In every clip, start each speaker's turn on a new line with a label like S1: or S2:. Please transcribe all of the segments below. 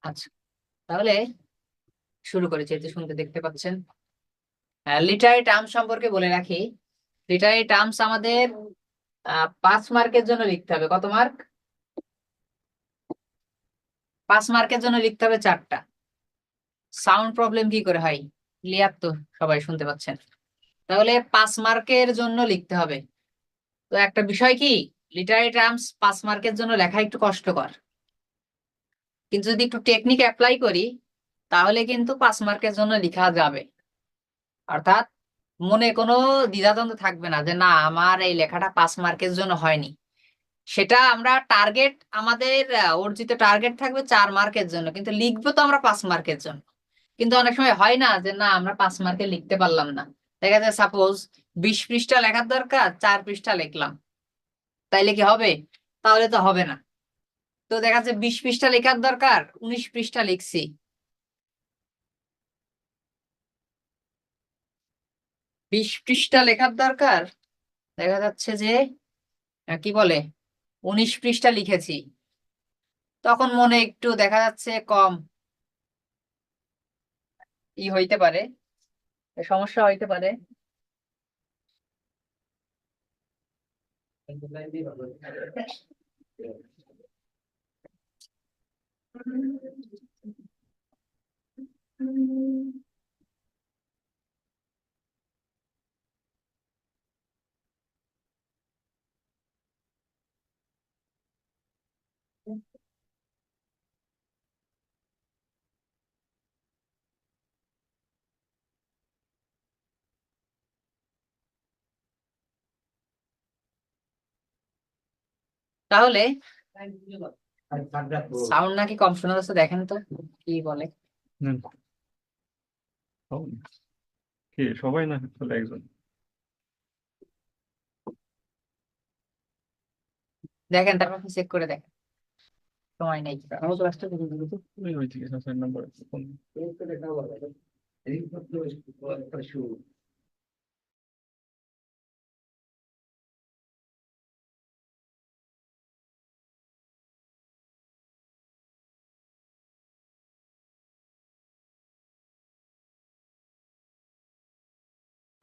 S1: আচ্ছা, তাহলে শুরু করি, যেহেতু শুনতে দেখতে পাচ্ছেন। লিটারি টার্মস সম্পর্কে বলে রাখি। লিটারি টার্মস আমাদের 5 মার্কের জন্য লিখতে হবে। কত মার্ক? 5 মার্কের জন্য লিখতে হবে 4টা। সাউন্ড প্রবলেম কি করে হয়? ক্লিয়ার তো? সবাই শুনতে পাচ্ছেন? তাহলে 5 মার্কের জন্য লিখতে হবে। তো একটা বিষয় কি, লিটারি টার্মস 5 মার্কের জন্য লেখা একটু কষ্টকর, কিন্তু যদি একটু টেকনিক অ্যাপ্লাই করি তাহলে কিন্তু 5 মার্কের জন্য লেখা যাবে। অর্থাৎ মনে কোনো দ্বিধাদ্বন্দ্ব থাকবে না যে না, আমার এই লেখাটা 5 মার্কের জন্য হয়নি। সেটা আমরা টার্গেট, আমাদের অর্জিত টার্গেট থাকবে 4 মার্কের জন্য, কিন্তু লিখবো তো আমরা 5 মার্কের জন্য। কিন্তু অনেক সময় হয় না যে না, আমরা 5 মার্কে লিখতে পারলাম না। দেখা যায় সাপোজ 20 পৃষ্ঠা লেখার দরকার, 4 পৃষ্ঠা লিখলাম, তাইলে কি হবে? তাহলে তো হবে না। তো দেখা যাচ্ছে 20 পৃষ্ঠা লেখার দরকার, 19 পৃষ্ঠা লিখছি। 20 পৃষ্ঠা লেখার দরকার, দেখা যাচ্ছে যে কি বলে 19 পৃষ্ঠা লিখেছি। তখন মনে একটু দেখা যাচ্ছে কম হইতে পারে, সমস্যা হইতে পারে। তাহলে সাউন্ড নাকি কম শোনা যাচ্ছে, দেখেন তো কি বলে।
S2: হুম, কি সবাই না তাহলে একজন?
S1: দেখেন, তারপর চেক করে দেখেন, সময় নেই।
S2: আমার ক্লাসটা ওই ওই থেকে স্যার নাম্বার ফোন।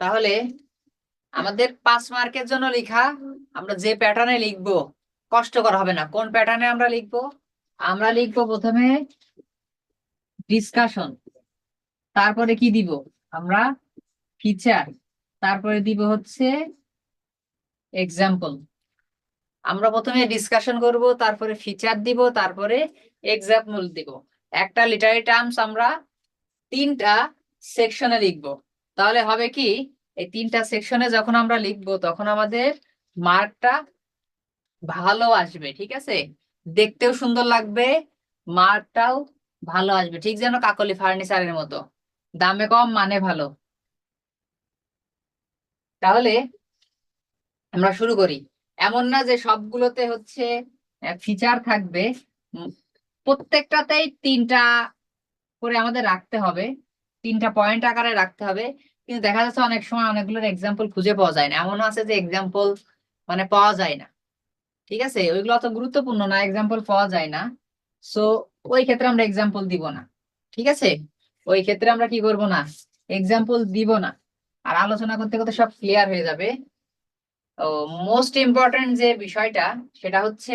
S1: তাহলে আমাদের 5 মার্কের জন্য লেখা, আমরা যে প্যাটার্নে লিখবো কষ্টকর হবে না। কোন প্যাটার্নে আমরা লিখবো? আমরা লিখবো প্রথমে ডিসকাশন, তারপরে কি দিব আমরা? ফিচার, তারপরে দিব হচ্ছে এক্সাম্পল। আমরা প্রথমে ডিসকাশন করব, তারপরে ফিচার দিব, তারপরে এক্সাম্পল দিব। একটা লিটারি টার্মস আমরা 3টা সেকশনে লিখব। তাহলে হবে কি, এই 3টা সেকশনে যখন আমরা লিখবো তখন আমাদের মার্কটা ভালো আসবে। ঠিক আছে, দেখতেও সুন্দর লাগবে, মার্কটাও ভালো আসবে, ঠিক যেন কাকলি ফার্নিচারের মতো, দামে কম মানে ভালো। তাহলে আমরা শুরু করি। এমন না যে সবগুলোতে হচ্ছে ফিচার থাকবে, উম, প্রত্যেকটাতেই 3টা করে আমাদের রাখতে হবে, 3টা পয়েন্ট আকারে রাখতে হবে। কিন্তু দেখা যাচ্ছে অনেক সময় অনেকগুলোর এক্সাম্পল খুঁজে পাওয়া যায় না, এমন আছে যে এক্সাম্পল মানে পাওয়া যায় না। ঠিক আছে, ওইগুলো অত গুরুত্বপূর্ণ না, এক্সাম্পল পাওয়া যায় না। সো ওই ক্ষেত্রে আমরা এক্সাম্পল দিব না। ঠিক আছে, ওই ক্ষেত্রে আমরা কি করব না, এক্সাম্পল দিব না। আর আলোচনা করতে করতে সব ক্লিয়ার হয়ে যাবে। তো মোস্ট ইম্পর্টেন্ট যে বিষয়টা, সেটা হচ্ছে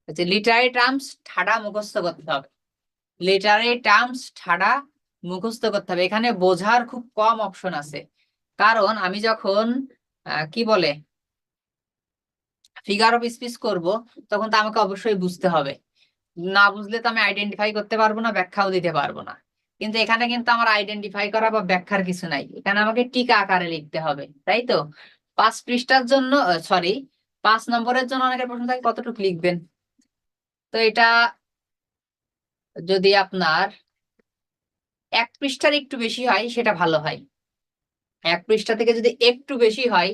S1: যে লিটারি টার্মস ঠাড়া মুখস্থ করতে হবে। লিটারি টার্মস ঠাড়া মুখস্থ করতে হবে। এখানে বোঝার খুব কম অপশন আছে, কারণ আমি যখন কি বলে ফিগার অফ স্পিচ করব, তখন তো আমাকে অবশ্যই বুঝতে হবে। না বুঝলে তো আমি আইডেন্টিফাই করতে পারবো না, ব্যাখ্যাও দিতে পারবো না। কিন্তু এখানে কিন্তু আমার আইডেন্টিফাই করা বা ব্যাখ্যার কিছু নাই, এখানে আমাকে টিকা আকারে লিখতে হবে, তাই তো? 5 পৃষ্ঠার জন্য, সরি, 5 নম্বরের জন্য অনেকের প্রশ্ন থাকে কতটুকু লিখবেন। তো এটা যদি আপনার 1 পৃষ্ঠার একটু বেশি হয় সেটা ভালো হয়। 1 পৃষ্ঠা থেকে যদি একটু বেশি হয়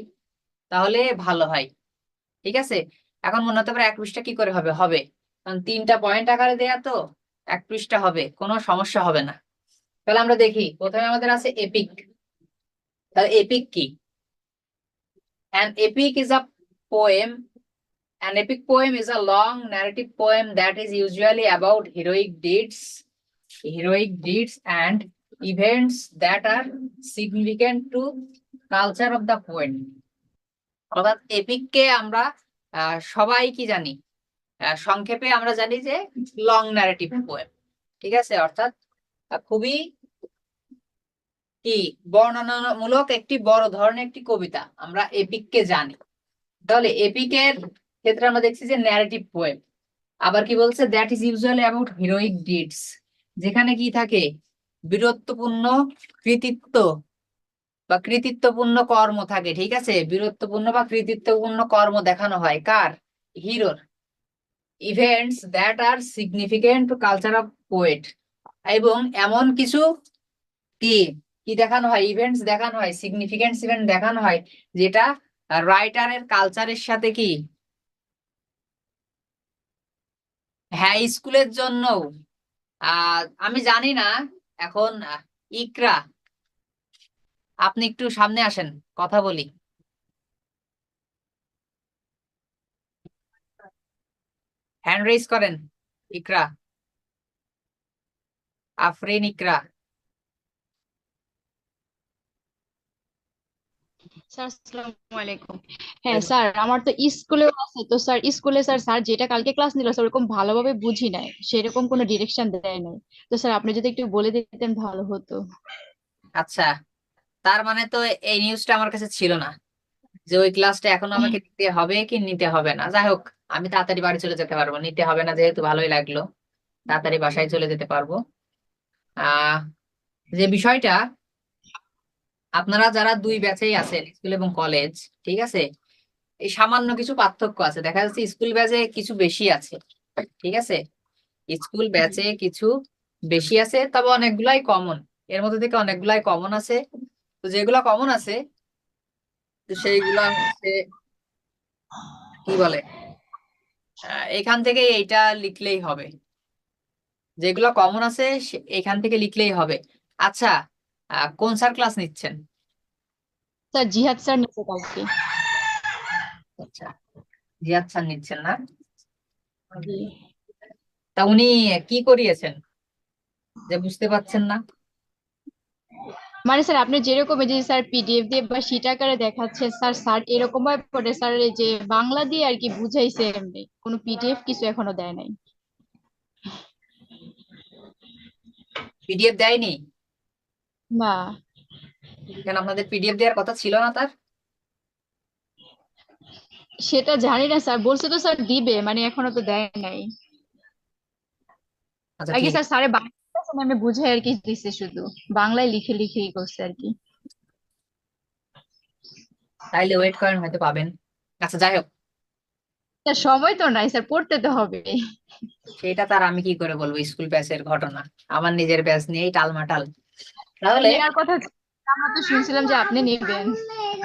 S1: তাহলে ভালো হয়। ঠিক আছে, এখন মনে হতে পারে 1 পৃষ্ঠা কি করে হবে, হবে, কারণ 3টা পয়েন্ট আকারে দেয়া তো, 1 পৃষ্ঠা হবে, কোনো সমস্যা হবে না। তাহলে আমরা দেখি, প্রথমে আমাদের আছে এপিক। তাহলে এপিক কি? An epic is a poem An epic poem is a long narrative poem that is usually about heroic deeds and events that are significant to culture of the poet. অর্থাৎ এপিককে আমরা সবাই কি জানি, সংক্ষেপে আমরা জানি যে লং ন্যারেটিভ পোয়েম, ঠিক আছে, অর্থাৎ খুবই কি বর্ণনামূলক একটি বড় ধরনের একটি কবিতা আমরা এপিককে জানি। তাহলে এপিকের ক্ষেত্রে আমরা দেখছি যে ন্যারেটিভ পোয়েম, আবার কি বলছে that is usually about heroic deeds, যেখানে কি থাকে বীরত্বপূর্ণ কৃতিত্ব বা কৃতিত্বপূর্ণ কর্ম থাকে, ঠিক আছে, বীরত্বপূর্ণ বা কৃতিত্বপূর্ণ কর্ম দেখানো হয় কার, হিরোর। Events that are significant to culture of poet, এবং এমন কিছু কি কি দেখানো হয়, ইভেন্টস দেখানো হয়, সিগনিফিকেন্ট ইভেন্ট দেখানো হয় যেটা রাইটারের কালচারের সাথে কি, হ্যাঁ স্কুলের জন্য। আমি জানি না এখন ইকরা, আপনি একটু সামনে আসেন, কথা বলি। হ্যান্ড রেজ করেন ইকরা, আফরিন ইকরা।
S3: স্যার আসসালামু আলাইকুম। হ্যাঁ স্যার, আমার তো স্কুলেও আছে, তো স্যার স্কুলে স্যার স্যার যেটা কালকে ক্লাস নিল স্যার ওরকম ভালোভাবে বুঝি নাই, সেরকম কোনো ডিরেকশন দেয় নাই। তো স্যার আপনি যদি একটু বলে দিতেন ভালো হতো।
S1: আচ্ছা, তার মানে তো এই নিউজটা আমার কাছে ছিল না যে ওই ক্লাসটা এখন আমাকে নিতে হবে কি নিতে হবে না। যাই হোক, আমি তাড়াতাড়ি বাড়ি চলে যেতে পারবো, নিতে হবে না যেহেতু ভালোই লাগলো, তাড়াতাড়ি বাসায় চলে যেতে পারবো। আহ যে বিষয়টা, আপনারা যারা দুই ব্যাচেই আছেন স্কুল এবং কলেজ, ঠিক আছে, এই সামান্য কিছু পার্থক্য আছে, দেখা যাচ্ছে স্কুল ব্যাচে কিছু বেশি আছে, ঠিক আছে, স্কুল ব্যাচে কিছু বেশি আছে, তবে অনেকগুলাই কমন, এর মধ্যে থেকে অনেকগুলাই কমন আছে। তো যেগুলা কমন আছে তো সেইগুলা হচ্ছে কি বলে, এখান থেকে এইটা লিখলেই হবে, যেগুলো কমন আছে এখান থেকে লিখলেই হবে। আচ্ছা, কোন স্যার ক্লাস নিচ্ছেন?
S3: স্যার জিহাদ স্যার নিচে কালকে।
S1: আচ্ছা, জিয়াদ স্যার নিচ্ছেন না?
S3: জি।
S1: তা উনি কি করিয়েছেন যে বুঝতে পারছেন না?
S3: মানে স্যার আপনি যেরকম এই যে স্যার পিডিএফ দিয়ে বা শিট আকারে দেখাচ্ছে স্যার, স্যার এরকম ভাবে পড়ে স্যার, এই যে বাংলা দিয়ে আর কি বুঝাইছে, এমনি কোনো পিডিএফ কিছু এখনো দেয় নাই।
S1: পিডিএফ দেয়নি?
S3: না
S1: কেন, আপনাদের পিডিএফ দেওয়ার কথা ছিল না তার?
S3: সেটা জানি না স্যার, বলছে তো স্যার দিবে, মানে এখনো তো দেয় নাই।
S1: আচ্ছা
S3: আগে
S1: ঠিক
S3: স্যার
S1: আছে,
S3: স্যারে বাংলা আমি বুঝাই আর কি দিচ্ছে, শুধু বাংলায় লিখে লিখেই করছে আর কি।
S1: তাইলে ওয়েট করেন, হয়তো পাবেন। আচ্ছা যাই হোক,
S3: স্যার সময় তো নাই স্যার, পড়তে তো হবে।
S1: সেটা তার আমি কি করে বলবো, স্কুল ব্যাচের ঘটনা, আমার নিজের ব্যাচ নিয়েই টালমাটাল। তাহলে
S3: নেওয়ার কথা ছিল, আমরা তো শুনছিলাম যে আপনি নেবেন।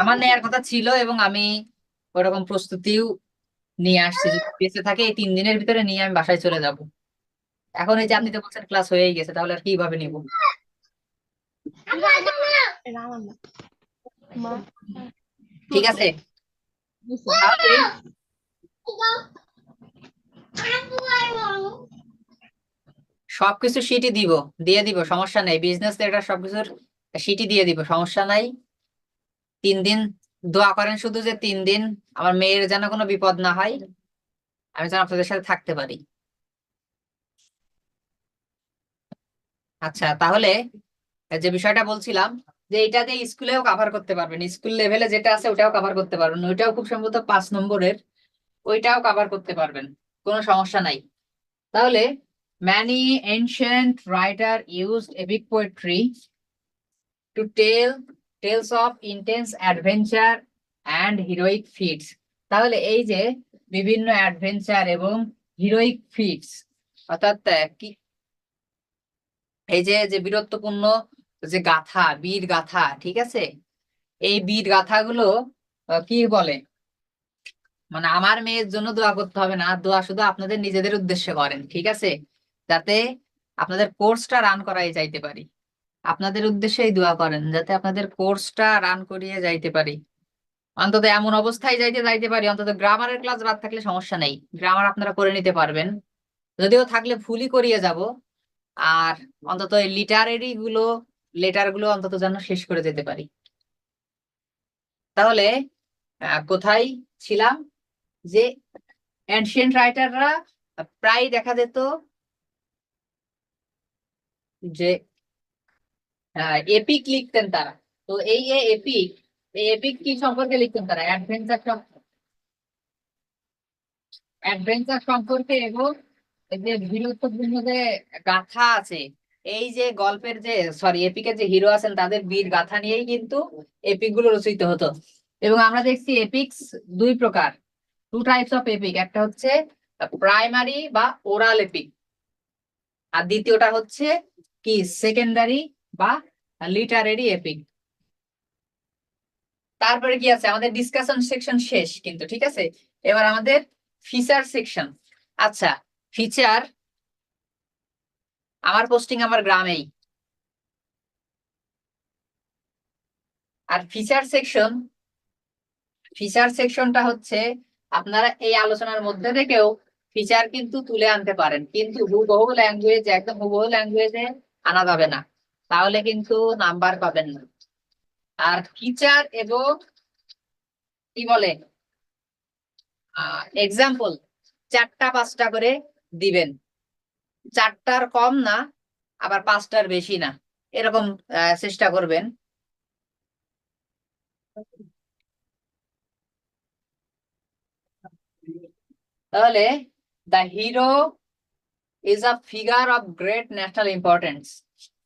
S1: আমার নেয়ার কথা ছিল এবং আমি ওরকম প্রস্তুতিও নিয়ে আসছি, যদি বেঁচে থাকে এই 3 দিনের ভিতরে নিয়ে আমি বাসায় চলে যাব। এখন এই যে আপনি তো বলছেন ক্লাস হয়েই গেছে, তাহলে আর কিভাবে নিব? ঠিক আছে, তাহলে সবকিছু শিটই দিয়ে দিব, সমস্যা নেই, বিজনেস এটা সবকিছুর শিটই দিয়ে দিব, সমস্যা নাই। 3 দিন দোয়া করেন শুধু যে 3 দিন আমার মেয়ের যেন কোনো বিপদ না হয়, আমি যেন আপনাদের সাথে থাকতে পারি। আচ্ছা তাহলে যে বিষয়টা বলছিলাম, যে এটা দিয়ে স্কুলেও কভার করতে পারবেন, স্কুল লেভেলে যেটা আছে ওটাও কভার করতে পারবেন, ওইটাও খুব সম্ভবত 5 নম্বরের, ওইটাও কভার করতে পারবেন, কোনো সমস্যা নাই। তাহলে many ancient writer used epic poetry to tell tales of intense adventure and heroic feats। তাহলে এই যে বিভিন্ন অ্যাডভেঞ্চার এবং হিরোইক ফিটস, অর্থাৎ কি, এই যে যে বীরত্বপূর্ণ যে গাথা, বীর গাথা, ঠিক আছে, এই বীর গাথাগুলো কি বলে, মানে আমার মেয়ের জন্য দোয়া করতে হবে না, দোয়া শুধু আপনাদের নিজেদের উদ্দেশ্যে করেন, ঠিক আছে, যাতে আপনাদের কোর্সটা রান করাই যাইতে পারি, আপনাদের উদ্দেশ্যেই দোয়া করেন যাতে আপনাদের কোর্সটা রান করিয়ে যাইতে পারি। অন্তত এমন অবস্থায় যাইতে যাইতে পারি, অন্তত গ্রামারের ক্লাস বাদ থাকলে সমস্যা নেই, গ্রামার আপনারা করে নিতে পারবেন, যদিও থাকলে ফুলই করিয়ে যাব। আর অন্তত এই লিটারেরি গুলো, লেটার গুলো অন্তত যেন শেষ করে যেতে পারি। তাহলে কোথায় ছিলাম? যে এনশিয়েন্ট রাইটাররা প্রায় দেখা যেত যে এপিক লিখতেন তারা। তো এই এপিক, এই এপিক কি সম্পর্কে লিখতেন তারা? অ্যাডভেঞ্চার সম্পর্কে, এবং এই যে বীরত্বপূর্ণ যে গাথা আছে, এই যে গল্পের যে সরি এপিকের যে হিরো আছেন তাদের বীর গাথা নিয়েই কিন্তু এপিক গুলো রচিত হতো। এবং আমরা দেখছি এপিক্স দুই প্রকার, টু টাইপস অফ এপিক। একটা হচ্ছে প্রাইমারি বা ওরাল এপিক, আর দ্বিতীয়টা হচ্ছে কি সেকেন্ডারি বা লিটারেরি এপিক। তারপরে কি আছে? আমাদের ডিসকাশন সেকশন শেষ কিন্তু, ঠিক আছে। এবার আমাদের ফিচার সেকশন। আচ্ছা, ফিচার, আমার পোস্টিং আমার গ্রামেই। আর ফিচার সেকশনটা হচ্ছে আপনারা এই আলোচনার মধ্যে থেকেও ফিচার কিন্তু তুলে আনতে পারেন, কিন্তু হুবহু ল্যাঙ্গুয়েজ, একদম হুবহু ল্যাঙ্গুয়েজে আনা যাবে না, তাহলে কিন্তু নাম্বার পাবেন না। আর ফিচার এবং কি বলে এক্সাম্পল 4টা 5টা করে দিবেন, 4টার কম না, আবার 5টার বেশি না, এরকম চেষ্টা করবেন। তাহলে the hero is a figure of great national importance.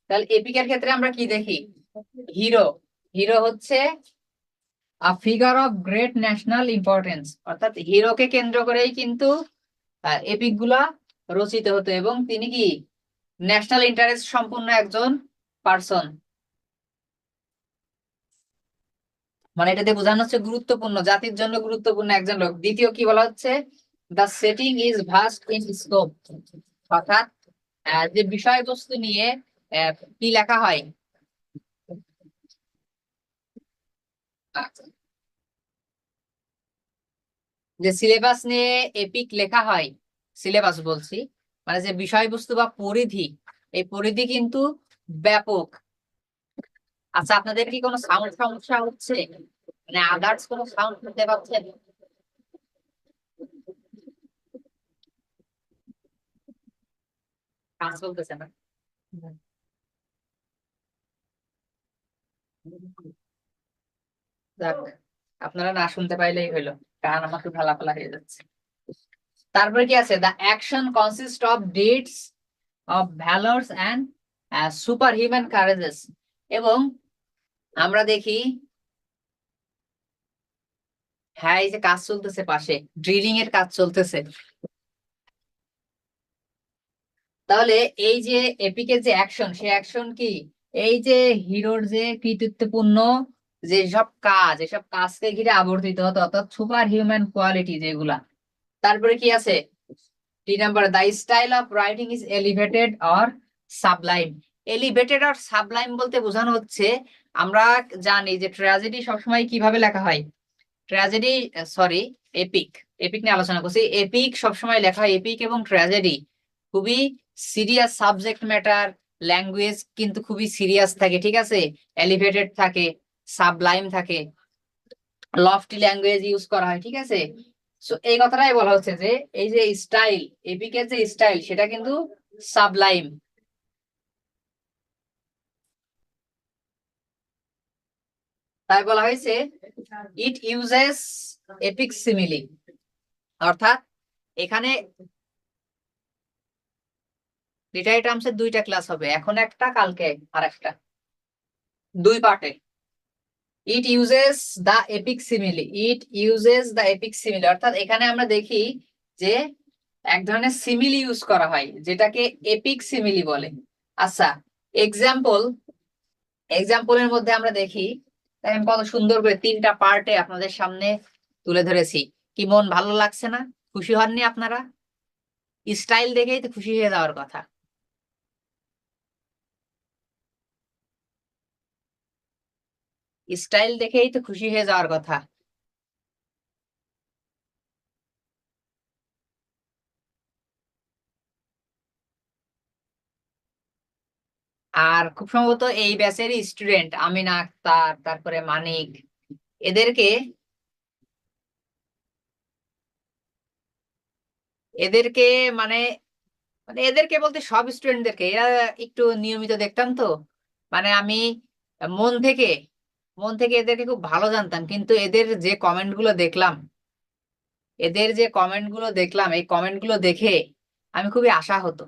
S1: তাহলে এপিকের ক্ষেত্রে আমরা কি দেখি? হিরো, হিরো হচ্ছে a figure of great national importance, অর্থাৎ হিরোকে কেন্দ্র করেই কিন্তু এপিক গুলা রচিত হতো, এবং তিনি কি ন্যাশনাল ইন্টারেস্ট সম্পূর্ণ একজন পার্সন। মানে এটাতে বোঝানো হচ্ছে গুরুত্বপূর্ণ, জাতির জন্য গুরুত্বপূর্ণ একজন লোক। দ্বিতীয় কি বলা হচ্ছে? The setting is vast in scope, অর্থাৎ যে বিষয়বস্তু নিয়ে কি লেখা হয়, যে সিলেবাস নিয়ে এপিক লেখা হয়, সিলেবাস বলছি, মানে যে বিষয়বস্তু বা পরিধি, এই পরিধি কিন্তু ব্যাপক। আচ্ছা, আপনাদের কি কোনো সাউন্ড সমস্যা হচ্ছে? মানে আদার্স কোনো সাউন্ড শুনতে পাচ্ছেন? কাজ চলতেছে না? যাক, আপনারা না শুনতে পাইলেই হইলো, কারণ আমার তো ঢালাপালা হয়ে যাচ্ছে। তারপরে কি আছে? The action consist of deeds of valours and super human courages. এবং আমরা দেখি, হ্যাঁ, এই যে কাজ চলতেছে পাশে, ড্রিলিং এর কাজ চলতেছে। তাহলে এই যে এপিকের যে অ্যাকশন, সে অ্যাকশন কি? এই যে হিরোর যে কৃতিত্বপূর্ণ যে সব কাজ, এসব কাজকে ঘিরে আবর্তিত হতো, অর্থাৎ সুপার হিউম্যান কোয়ালিটি যেগুলা। তারপরে কি আছে? 3 number, the style of writing is elevated or Sublime. Elevated or Sublime বলতে বোঝানো হচ্ছে, আমরা জানি যে ট্র্যাজেডি সবসময় কিভাবে লেখা হয়। ট্র্যাজেডি, সরি, এপিক, এপিক নিয়ে আলোচনা করছি। এপিক সবসময় লেখা হয়, এপিক এবং ট্র্যাজেডি খুবই সিরিয়াস সাবজেক্ট ম্যাটার, ল্যাঙ্গুয়েজ কিন্তু খুবই সিরিয়াস থাকে, ঠিক আছে। এলিভেটেড থাকে, সাবলাইম থাকে, লফটি ল্যাঙ্গুয়েজ ইউজ করা হয়, ঠিক আছে। সো এই কথাটাই বলা হচ্ছে যে এই যে স্টাইল, এপিকের যে স্টাইল, সেটা কিন্তু সাবলাইম। তাই বলা হয়েছে ইট ইউজেস এপিক সিমিলি, অর্থাৎ এখানে লিটারি টার্মসের 2টা ক্লাস হবে, এখন একটা, কালকে আর একটা, 2 পার্টে। It uses the epic simile, it uses the epic simile, অর্থাৎ এখানে আমরা দেখি যে এক ধরনের সিমিলি ইউজ করা হয়, যেটাকে এপিক সিমিলি বলে। আচ্ছা, এক্সাম্পল, এক্সাম্পলের মধ্যে আমরা দেখি, দেখেন কত সুন্দর করে 3টা পার্টে আপনাদের সামনে তুলে ধরেছি। কি মন ভালো লাগছে না? খুশি হননি আপনারা? স্টাইল দেখেই তো খুশি হয়ে যাওয়ার কথা। স্টাইল দেখেই তো খুশি হয়ে যাওয়ার কথা। আর খুব সম্ভবত এই ব্যাচেরই স্টুডেন্ট আমিনা আক্তার, তারপরে মানিক, এদেরকে এদেরকে মানে মানে এদেরকে বলতে সব স্টুডেন্টদেরকে, এরা একটু নিয়মিত দেখতাম তো, মানে আমি মন থেকে মন থেকে এদেরকে খুব ভালো জানতাম, কিন্তু এদের যে কমেন্ট গুলো দেখলাম, এই কমেন্ট গুলো দেখে আমি খুবই আশাহত।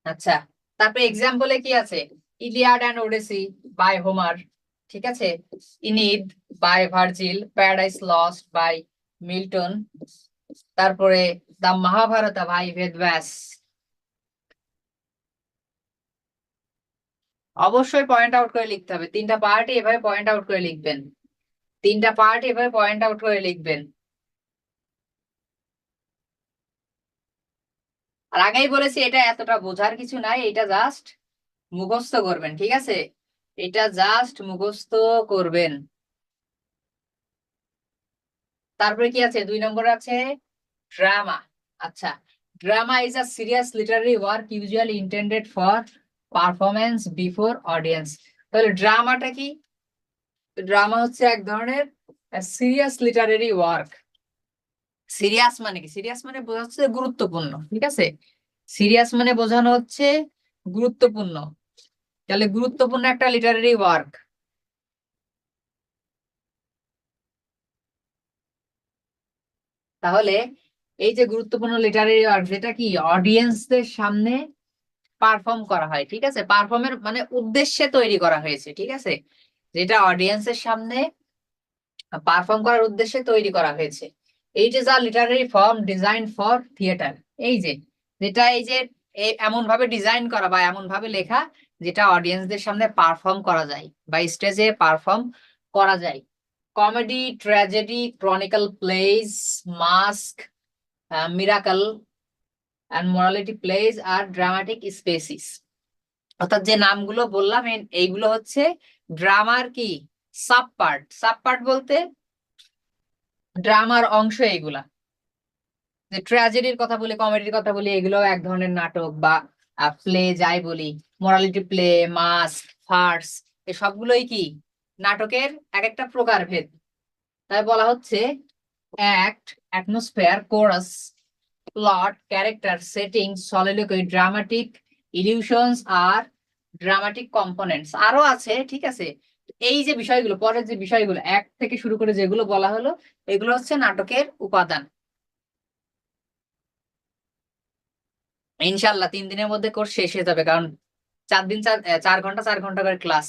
S1: আচ্ছা, তারপরে এক্সাম্পলে কি আছে? Iliad and Odyssey by Homer, ঠিক আছে, Aeneid by Virgil, Paradise Lost by Milton, তারপরে দা মহাভারত বাই বেদব্যাস। অবশ্যই পয়েন্ট আউট করে লিখতে হবে, তিনটা পার্টি এভাবে পয়েন্ট আউট করে লিখবেন, তিনটা পার্টি এভাবে পয়েন্ট আউট করে লিখবেন। আর আগেই বলেছি এটা এতটা বোঝার কিছু নাই, এটা জাস্ট মুখস্থ করবেন, ঠিক আছে, এটা জাস্ট মুখস্থ করবেন। তারপরে কি আছে? 2 নম্বর আছে ড্রামা। আচ্ছা, drama is a serious Literary work usually intended for performance before audience. তাহলে ড্রামাটা কি? ড্রামা হচ্ছে এক ধরনের সিরিয়াস লিটারারি ওয়ার্ক। সিরিয়াস মানে কি? সিরিয়াস মানে বোঝা হচ্ছে গুরুত্বপূর্ণ, ঠিক আছে, সিরিয়াস মানে বোঝানো হচ্ছে গুরুত্বপূর্ণ। তাহলে গুরুত্বপূর্ণ একটা লিটারারি ওয়ার্ক। তাহলে এই যে গুরুত্বপূর্ণ লিটারারি ওয়ার্ক, যেটা কি অডিয়েন্সদের সামনে পারফর্ম করা হয়, ঠিক আছে, পারফর্মের মানে উদ্দেশ্যে তৈরি করা হয়েছে, ঠিক আছে, যেটা অডিয়েন্সের সামনে পারফর্ম করার উদ্দেশ্যে তৈরি করা হয়েছে। Eight is a Literary form design for theatre. এই যে যেটা এই যে এমন ভাবে ডিজাইন করা বা এমন ভাবে লেখা যেটা অডিয়েন্সদের সামনে পারফর্ম করা যায় বা স্টেজে পারফর্ম করা যায়। Comedy, tragedy, chronicle plays, masque, miracle and morality plays আর ড্রামাটিক স্পেসিস। অর্থাৎ যে নামগুলো বললাম এইগুলো হচ্ছে ড্রামার কি সাব পার্ট। সাব পার্ট বলতে ড্রামার অংশ এইগুলা। যে ট্র্যাজেডির কথা বলি, কমেডির কথা বলি, এগুলো এক ধরনের নাটক বা প্লে যাই বলি, মোরালিটি প্লে, মাস্ক, ফার্স, এই সবগুলোই কি নাটকের এক একটা প্রকারভেদ। তাই বলা হচ্ছে act, atmosphere, chorus, plot, character, setting, soliloquy, dramatic illusions আর ড্রামাটিক কম্পোনেন্টস আরো আছে, ঠিক আছে। এই যে বিষয়গুলো, পরের যে বিষয়গুলো এক থেকে শুরু করে যেগুলো বলা হলো, এগুলো হচ্ছে নাটকের উপাদান। ইনশাল্লাহ 3 দিনের মধ্যে কোর্স শেষ হয়ে যাবে, কারণ 4 দিন 4 ঘন্টা করে ক্লাস।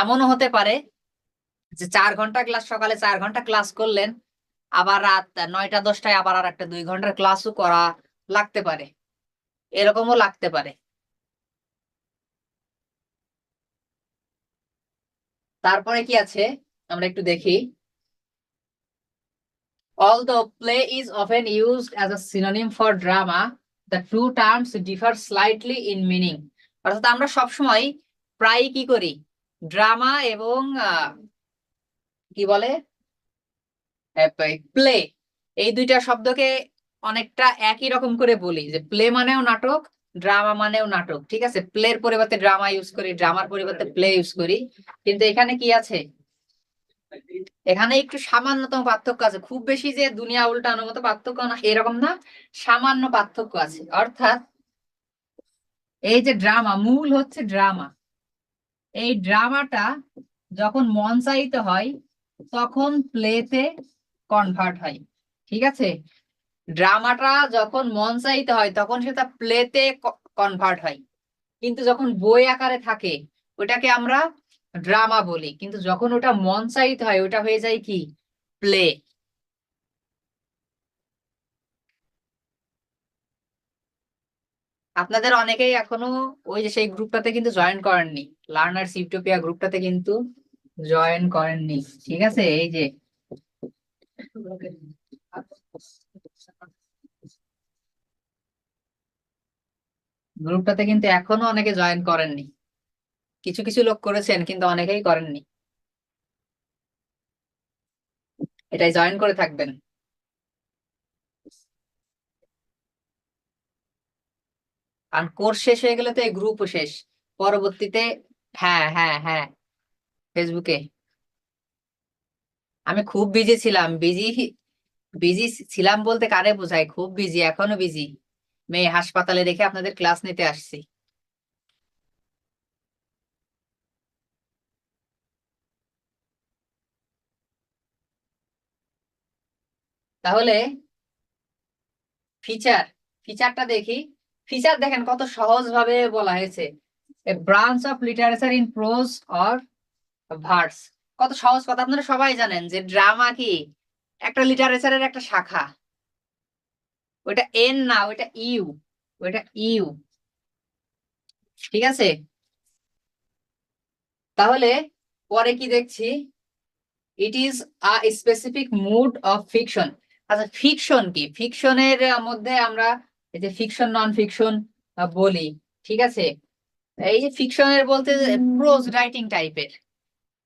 S1: এমনও হতে পারে যে 4 ঘন্টা ক্লাস, সকালে 4 ঘন্টা ক্লাস করলেন, আবার রাত 9টা 10টায় আবার আর একটা 2 ঘন্টার ক্লাসও করা লাগতে পারে, এরকমও লাগতে পারে। তারপরে কি আছে আমরা একটু দেখি। Although play is often used as a synonym for drama, the two terms differ slightly in meaning. অর্থাৎ আমরা সবসময় প্রায় কি করি, ড্রামা এবং কি বলে প্লে, এই দুইটা শব্দকে অনেকটা একই রকম করে বলি, যে প্লে মানেও নাটক, ড্রামা মানেও নাটক, ঠিক আছে, প্লের পরিবর্তে ড্রামা ইউজ করি, ড্রামার পরিবর্তে প্লে ইউজ করি, কিন্তু এখানে কি আছে, এখানে একটু সামান্যতম পার্থক্য আছে, খুব বেশি যে দুনিয়া উল্টানোর মতো পার্থক্য না, এরকম না, সামান্য পার্থক্য আছে। অর্থাৎ এই যে ড্রামা, মূল হচ্ছে ড্রামা, এই ড্রামাটা যখন মঞ্চায়িত হয় তখন প্লেতে কনভার্ট হয়, ঠিক আছে, ড্রামাটা যখন মঞ্চায়িত হয় তখন সেটা প্লেতে কনভার্ট হয়, কিন্তু যখন বই আকারে থাকে ওটাকে আমরা ড্রামা বলি, কিন্তু যখন ওটা মঞ্চায়িত হয় ওটা হয়ে যায় কি প্লে। আপনাদের অনেকেই এখনো ওই যে সেই গ্রুপটাতে কিন্তু জয়েন করেননি, লার্নার্স ইউটোপিয়া গ্রুপটাতে কিন্তু জয়েন করেননি, ঠিক আছে, এই যে গ্রুপটাতে কিন্তু এখনো অনেকে জয়েন করেননি, কিছু কিছু লোক করেছেন কিন্তু অনেকেই করেননি, এটাই জয়েন করে থাকবেন। কারণ কোর্স শেষ হয়ে গেলে তো এই গ্রুপও শেষ পরবর্তীতে। হ্যাঁ হ্যাঁ হ্যাঁ, ফেসবুকে। আমি খুব বিজি ছিলাম, বিজি বিজি ছিলাম বলতে কারে বোঝায়, খুব বিজি, এখনো বিজি। মেয়ে হাসপাতালে রেখে আপনাদের ক্লাস নিতে আসছি। তাহলে ফিচার, ফিচারটা দেখি। ফিচার দেখেন কত সহজ ভাবে বলা হয়েছে, এ branch of literature in prose or verse. কত সহজ কথা, আপনারা সবাই জানেন যে ড্রামা কি একটা লিটারেচারের একটা শাখা। ওইটা এন না, ওইটা ইউ, ওইটা ইউ। ঠিক আছে, তাহলে পরে কি দেখছি, it is a specific mood of fiction. আচ্ছা ফিকশন কি, ফিকশনের মধ্যে আমরা এই যে ফিকশন নন ফিকশন বলি, ঠিক আছে। এই যে ফিকশনের বলতে প্রোজ রাইটিং টাইপের,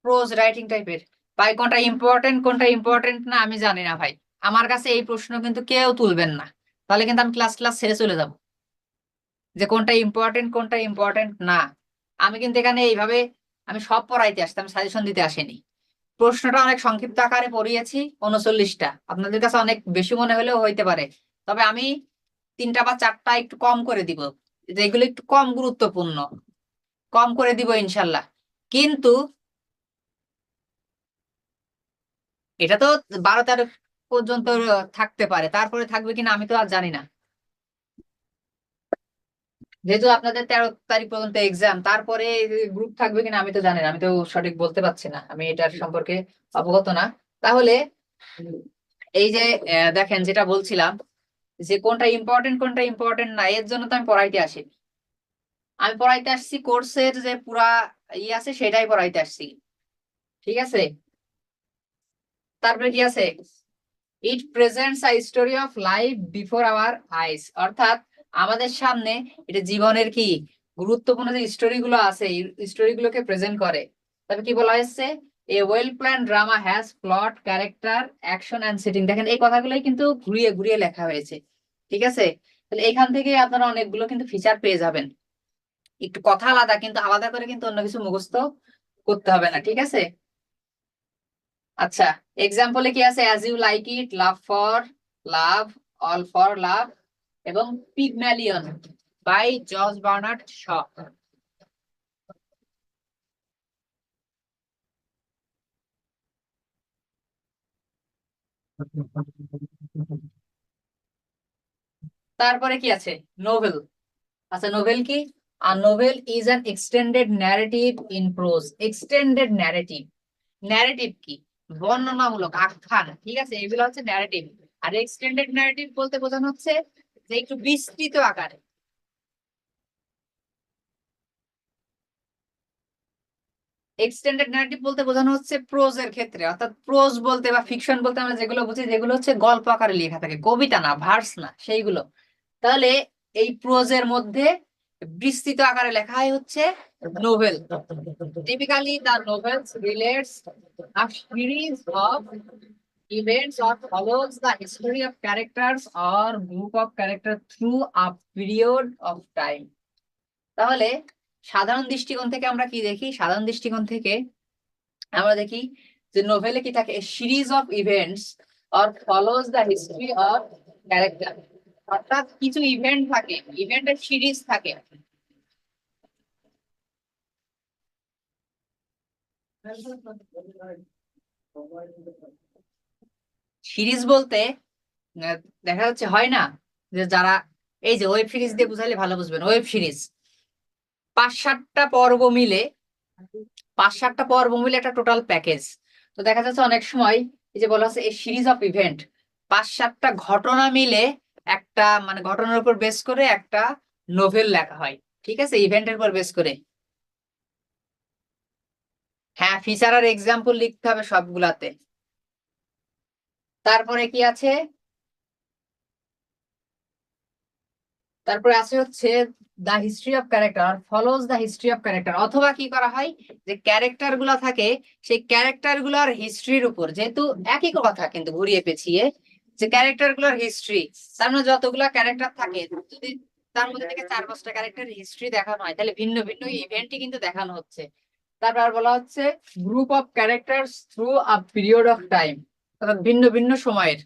S1: প্রোজ রাইটিং টাইপের। ভাই কোনটা ইম্পর্টেন্ট কোনটা ইম্পর্টেন্ট না আমি জানি না ভাই। আমার কাছে এই প্রশ্ন কিন্তু কেউ তুলবেন না, তাহলে কিন্তু আমি ক্লাস ক্লাস ছেড়ে চলে যাব, যে কোনটা ইম্পর্টেন্ট কোনটা ইম্পর্টেন্ট না। আমি কিন্তু এখানে এইভাবে আমি সব পড়াইতে আসতাম, সাজেশন দিতে আসেনি। প্রশ্নটা অনেক সংক্ষিপ্ত আকারে পড়িয়েছি, 39টা। আপনাদের কাছে অনেক বেশি মনে হলেও হইতে পারে, তবে আমি 3টা বা 4টা একটু কম করে দিব, যেগুলো একটু কম গুরুত্বপূর্ণ, কম করে দিব ইনশাল্লাহ। কিন্তু এটা তো 12-13 পর্যন্ত থাকতে পারে, তারপরে থাকবে কিনা আমি তো আর জানি না। যেহেতু আপনাদের 13 তারিখ পর্যন্ত এক্সাম, তারপরে গ্রুপ থাকবে কিনা আমি তো জানি না, আমি তো সঠিক বলতে পারছি না, আমি এটার সম্পর্কে অবগত না। তাহলে এই যে দেখেন যেটা বলছিলাম, যে কোনটা ইম্পর্টেন্ট কোনটা ইম্পর্টেন্ট না, এর জন্য তো আমি পড়াইতে আসি। আমি পড়াইতে আসছি কোর্সের যে পুরা আছে সেটাই পড়াইতে আসছি, ঠিক আছে। তারপরে কি আছে, it presents a story of life before our eyes, অর্থাৎ আমাদের সামনে এটা জীবনের কি গুরুত্বপূর্ণ যে স্টোরি গুলো আছে এই স্টোরি গুলোকে প্রেজেন্ট করে। তবে কি বলা হয়েছে, a well plan drama has plot character action and setting. দেখেন এই কথাগুলোই কিন্তু ঘুরিয়ে ঘুরিয়ে লেখা হয়েছে, ঠিক আছে। তাহলে এখান থেকে আপনারা অনেকগুলো কিন্তু ফিচার পেয়ে যাবেন। একটু কথা আলাদা, কিন্তু আলাদা করে কিন্তু অন্য কিছু মুখস্থ করতে হবে না, ঠিক আছে। আচ্ছা, এক্সাম্পলে কি আছে, as you like it, love for love, all for love, এবং Pygmalion by George Bernard Shaw. তারপরে কি আছে, নোভেল। আচ্ছা নোভেল কি, আর novel is an extended narrative in prose. Extended narrative, narrative কি বর্ণনামূলক আখ্যান, ঠিক আছে, এগুলো হচ্ছে ন্যারেটিভ। আর এক্সটেন্ডেড ন্যারেটিভ বলতে বোঝানো হচ্ছে যে একটু বিস্তৃত আকারে। এক্সটেন্ডেড ন্যারেটিভ বলতে বোঝানো হচ্ছে প্রোজের ক্ষেত্রে, অর্থাৎ প্রোজ বলতে বা ফিকশন বলতে আমরা যেগুলো বুঝি, যেগুলো হচ্ছে গল্প আকারে লেখা থাকে, কবিতা না, ভার্স না, সেইগুলো। তাহলে এই প্রোজের মধ্যে বিস্তৃত আকারে লেখাই হচ্ছে novel. Typically the novels relates a series of events or follows the history of characters or group of characters through a period of time। তাহলে সাধারণ দৃষ্টিকোণ থেকে আমরা কি দেখি, সাধারণ দৃষ্টিকোণ থেকে আমরা দেখি যে নোভেলে কি থাকে, series of events or follows the history of character, অর্থাৎ কিছু ইভেন্ট থাকে, ইভেন্টের সিরিজ থাকে। সিরিজ বলতে দেখা যাচ্ছে হয় না যে যারা এই যে ওয়েব সিরিজ দিয়ে বুঝাইলে ভালো বুঝবেন, ওয়েব সিরিজ 5-7টা পর্ব মিলে, 5-7টা পর্ব মিলে একটা টোটাল প্যাকেজ। তো দেখা যাচ্ছে অনেক সময় এই যে বলা হচ্ছে এই সিরিজ অফ ইভেন্ট, 5-7টা ঘটনা মিলে একটা মানে ঘটনার উপর বেস করে একটা নোভেল লেখা হয়, ঠিক আছে, ইভেন্টের উপর বেস করে। হ্যাঁ ফিচার আর এক্সাম্পল লিখতে হবে সবগুলাতে। তারপরে কি আছে, তারপরে আছে হচ্ছে the history of character, follows the history of character, অথবা কি করা হয় যে ক্যারেক্টার গুলা থাকে সেই ক্যারেক্টার গুলার হিস্ট্রির উপর, যেহেতু একই কথা কিন্তু ঘুরিয়ে পেঁচিয়ে, যে ক্যারেক্টার গুলার হিস্ট্রি, তার মানে যতগুলা ক্যারেক্টার থাকে যদি তার মধ্যে থেকে 4-5টা ক্যারেক্টার হিস্ট্রি দেখানো হয়, তাহলে ভিন্ন ভিন্ন ইভেন্টই কিন্তু দেখানো হচ্ছে। তারপর আর বলা হচ্ছে group of characters through a period of time, অর্থাৎ ভিন্ন ভিন্ন সময়ের।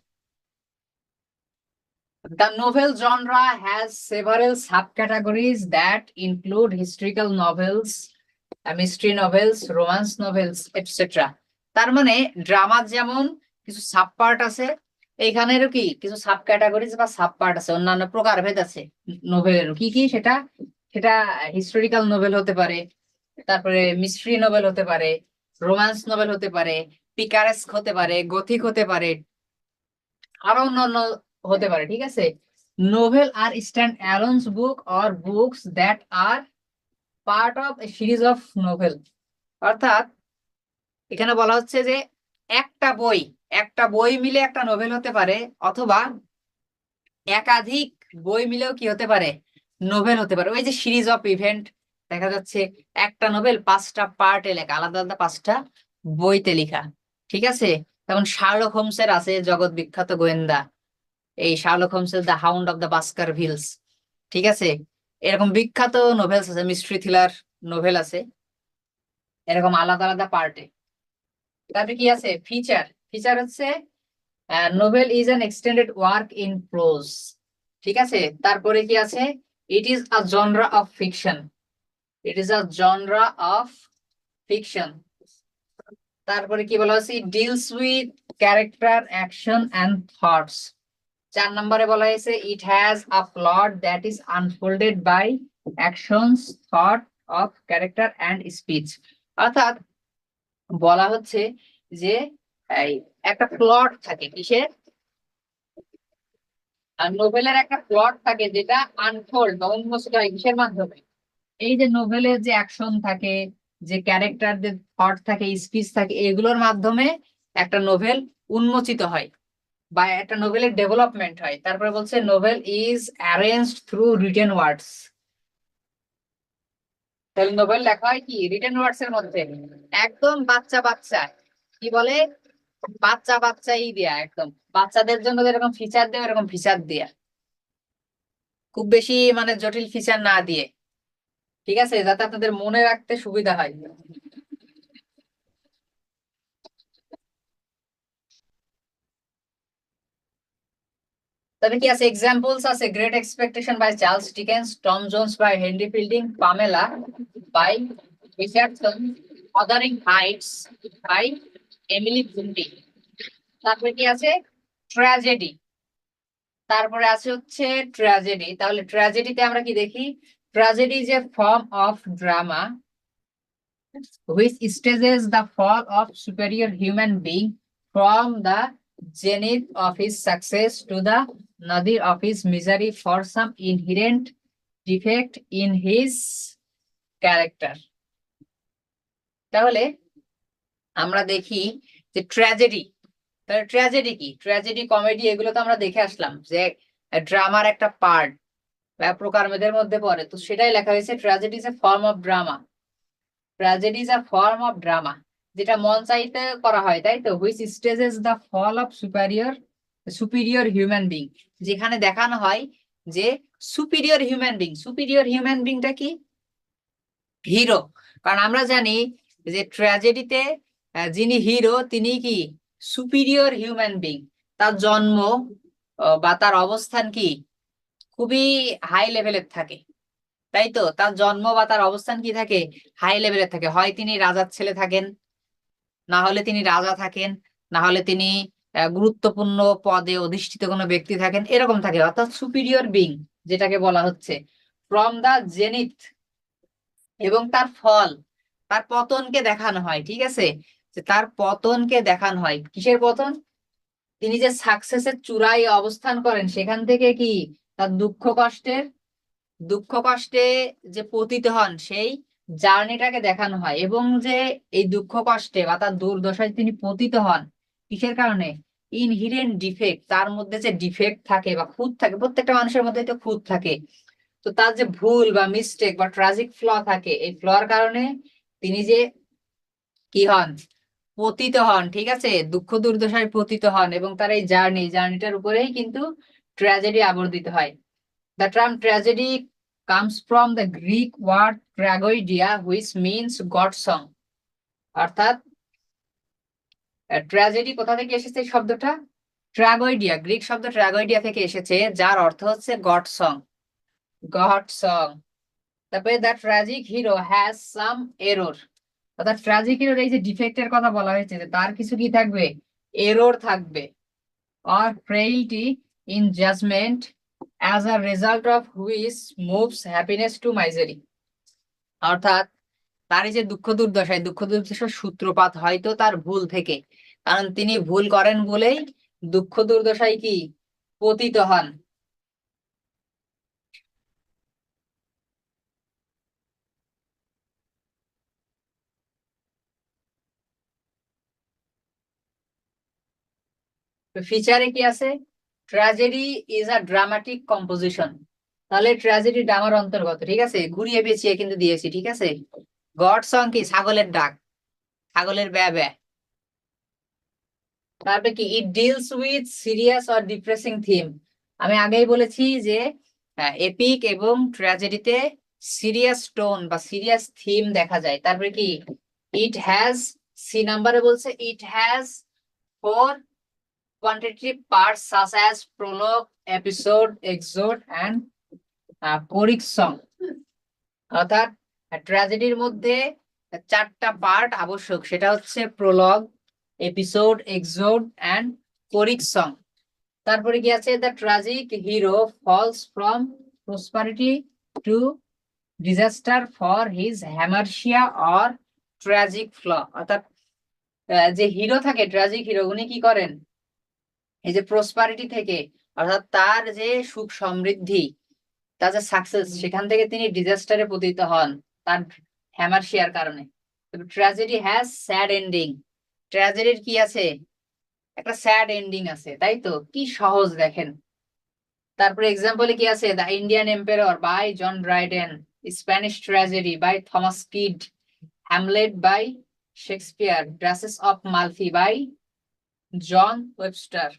S1: The novel genre has several subcategories that include historical novels, mystery novels, romance novels, etc. তার মানে ড্রামার যেমন কিছু সাব পার্ট আছে, এইখানেরও কি কিছু সাব ক্যাটাগরিজ বা সাব পার্ট আছে, অন্যান্য প্রকারভেদ আছে নোভেলেরও। কি কি সেটা? সেটা হিস্টোরিক্যাল নোভেল হতে পারে, তারপরে মিস্ট্রি নোভেল হতে পারে, রোমান্স নোভেল হতে পারে, পিকারেস্ক হতে পারে, গথিক হতে পারে, আরো অন্যান্য হতে পারে। ঠিক আছে, novel are stand alone book or books that are part of a series of novel. অর্থাৎ এখানে বলা হচ্ছে যে একটা বই মিলে একটা নোভেল হতে পারে, অথবা একাধিক বই মিলেও কি হতে পারে, নোভেল হতে পারে। ওই যে সিরিজ অফ ইভেন্ট দেখা যাচ্ছে, একটা নোভেল 5টা পার্টে লেখা, আলাদা আলাদা 5টা বইতে লেখা। ঠিক আছে, যেমন শার্লক হোমসের আছে জগৎ বিখ্যাত গোয়েন্দা, এই শার্লক হোমসের the hound of the Baskervilles. ঠিক আছে, এরকম বিখ্যাত নোভেলস আছে, মিস্ট্রি থ্রিলার নোভেল আছে, এরকম আলাদা আলাদা পার্টে। তারপরে কি আছে? ফিচার হচ্ছে novel is an extended work in prose. ঠিক আছে, তারপরে কি আছে? It is a genre of fiction. It is a genre of fiction. তারপরে কি বলা হচ্ছে? It deals with character, action and thoughts. 4 নম্বরে বলা হয়েছে it has a plot that is unfolded by actions, thought of character and speech. অর্থাৎ বলা হচ্ছে যে এই একটা প্লট থাকে, কিসের? আর নোভেলের একটা প্লট থাকে যেটা আনফোল্ড বা উন্মোচিত হয় কিসের মাধ্যমে? এই যে নোভেলের যে অ্যাকশন থাকে, যে ক্যারেক্টারদের থট থাকে, স্পিচ থাকে, এগুলোর মাধ্যমে একটা নোভেল উন্মোচিত হয় বা একটা নোভেলের ডেভেলপমেন্ট হয়। তারপরে বলছে novel is arranged through written words. তাহলে নোভেল লেখা হয় কি? রিটেন ওয়ার্ডস এর মধ্যে। একদম বাচ্চা বাচ্চা, কি বলে, বাচ্চা বাচ্চাই দেয়া, একদম বাচ্চাদের জন্য যেরকম ফিচার দেয় এরকম ফিচার দেয়া, খুব বেশি মানে জটিল ফিচার না দিয়ে। ঠিক আছে, যাতে আপনাদের মনে রাখতে সুবিধা হয়। তবে কি আছে? এক্সাম্পলস আছে great expectation by Charles Dickens, Tom Jones by Henry Fielding, Pamela by Richardson, wuthering heights by Emily Bronte. তারপরে কি আছে? ট্র্যাজেডি। তারপরে আছে হচ্ছে ট্র্যাজেডি। তাহলে ট্র্যাজেডিতে আমরা কি দেখি? Tragedy is a form of drama which stages the fall of superior human being from the zenith of his success to the nadir of his misery for some inherent defect in his character. তাহলে আমরা দেখি যে tragedy, তাহলে tragedy কি? Tragedy, comedy, এগুলো তো আমরা দেখে আসলাম যে ড্রামার একটা পার্ট বা প্রকারভেদের মধ্যে পড়ে, তো সেটাই লেখা হয়েছে tragedy is a form of drama. Tragedy is a form of drama, যেটা মঞ্চায়িত করা হয়, তাই তো, which stages the fall of superior human being, যেখানে দেখানো হয় যে সুপিরিয়র হিউম্যান বিংটা কি? হিরো। কারণ আমরা জানি যে ট্র্যাজেডিতে যিনি হিরো তিনি কি? Superior human being. তার জন্ম বা তার অবস্থান কি? খুবই হাই লেভেলের থাকে, তাই তো, তার জন্ম বা তার অবস্থান কি থাকে? হাই লেভেলের থাকে। হয় তিনি রাজার ছেলে থাকেন, না হলে তিনি রাজা থাকেন, না হলে তিনি গুরুত্বপূর্ণ পদে অধিষ্ঠিত কোনো ব্যক্তি থাকেন, এরকম থাকে। অর্থাৎ সুপিরিয়র বিং যেটাকে বলা হচ্ছে, ফ্রম দা জেনিথ, এবং তার ফল, তার পতনকে দেখানো হয়। ঠিক আছে, যে তার পতনকে দেখানো হয়। কিসের পতন? তিনি যে সাকসেসের চূড়ায় অবস্থান করেন সেখান থেকে কি তার দুঃখ কষ্টে যে পতিত হন সেই জার্নিটাকে দেখানো হয়, এবং যে এই দুঃখ কষ্টে বা তার দুর্দশায় তিনি পতিত হন কিসের কারণে? ইনহিরেন্ট ডিফেক্ট, তার মধ্যে যে ডিফেক্ট থাকে বা খুঁত থাকে, প্রত্যেকটা মানুষের মধ্যে তো খুঁত থাকে, তো তার যে ভুল বা মিস্টেক বা ট্রাজিক ফ্ল থাকে, এই ফ্লর কারণে তিনি যে কি হন? পতিত হন। ঠিক আছে, দুঃখ দুর্দশায় পতিত হন, এবং তার এই জার্নিটার উপরেই কিন্তু ট্র্যাজেডি আবর্তিত হয়। The term tragedy comes from the Greek word tragoidia, which means God song. অর্থাৎ ট্র্যাজেডি কোথা থেকে এসেছে এই শব্দটা? ট্রাগয়েডিয়া, গ্রিক শব্দ ট্রাগয়েডিয়া থেকে এসেছে, যার অর্থ হচ্ছে গড সং, গড সং। তারপরে the tragic hero has some error, অর্থাৎ ট্র্যাজিক হিরোর এই যে ডিফেক্টের কথা বলা হয়েছে, যে তার কিছু কি থাকবে, এরর থাকবে, or frailty in judgment, as a result of which moves happiness to misery. অর্থাৎ তার এই যে দুঃখ দুর্দশায়, দুঃখ দুর্দশার সূত্রপাত হয়তো তার ভুল থেকে, কারণ তিনি ভুল করেন বলেই দুঃখ দুর্দশায় কি পতিত হন। ফিচারে কি আছে? Tragedy is a dramatic composition. তাহলে ট্র্যাজেডি ড্রামার অন্তর্গত, ঠিক আছে, ঘুরিয়ে পেঁচিয়ে কিন্তু দিয়েছি, ঠিক আছে। গড সং কি? ছাগলের ডাক, ছাগলের ব্যা ব্যা। তারপরে কি? It deals with serious or depressing theme. আমি আগেই বলেছি যে এপিক এবং ট্র্যাজেডিতে সিরিয়াস টোন বা সিরিয়াস থিম দেখা যায়। তারপরে কি? ইট হ্যাজ, সি নাম্বারে বলছে, it has 4 quantitative parts such as prologue, episode, exode and choric song. অর্থাৎ ট্র্যাজেডির মধ্যে 4টা পার্ট আবশ্যক, সেটা হচ্ছে prologue, episode, exode and choric song. তারপরে কি আছে? The tragic hero falls from prosperity to disaster for his hamartia or tragic flaw. অর্থাৎ যে হিরো থাকে, ট্র্যাজিক হিরো, উনি কি করেন, এই যে প্রসপারিটি থেকে, অর্থাৎ তার যে সুখ সমৃদ্ধি, তার যে সাকসেস, সেখান থেকে তিনি ডিজাস্টারে পতিত হন তার হ্যামারশিয়ার কারণে। Tragedy has sad ending. ট্র্যাজেডির কি আছে? একটা স্যাড এন্ডিং আছে, তাই তো? কি সহজ দেখেন। তারপরে এক্সাম্পলে কি আছে? The Indian empire by John Dryden, Spanish tragedy by Thomas Kyd, Hamlet by Shakespeare, duchess of Malfi by John Webster.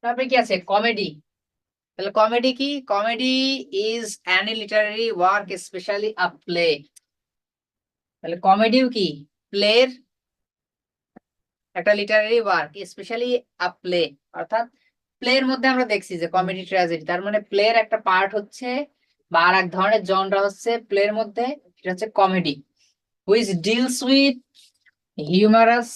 S1: তারপরে কি আছে? কমেডি। তাহলে কমেডি কি? Comedy is any literary work, specially a play. তাহলে কমেডিও কি? প্লের একটা literary work, specially a play. অর্থাৎ প্লের মধ্যে আমরা দেখছি যে কমেডি ট্র্যাজেডি, তার মানে প্লের একটা পার্ট হচ্ছে বা আর এক ধরনের জনরা হচ্ছে প্লের মধ্যে, সেটা হচ্ছে comedy, which deals with humorous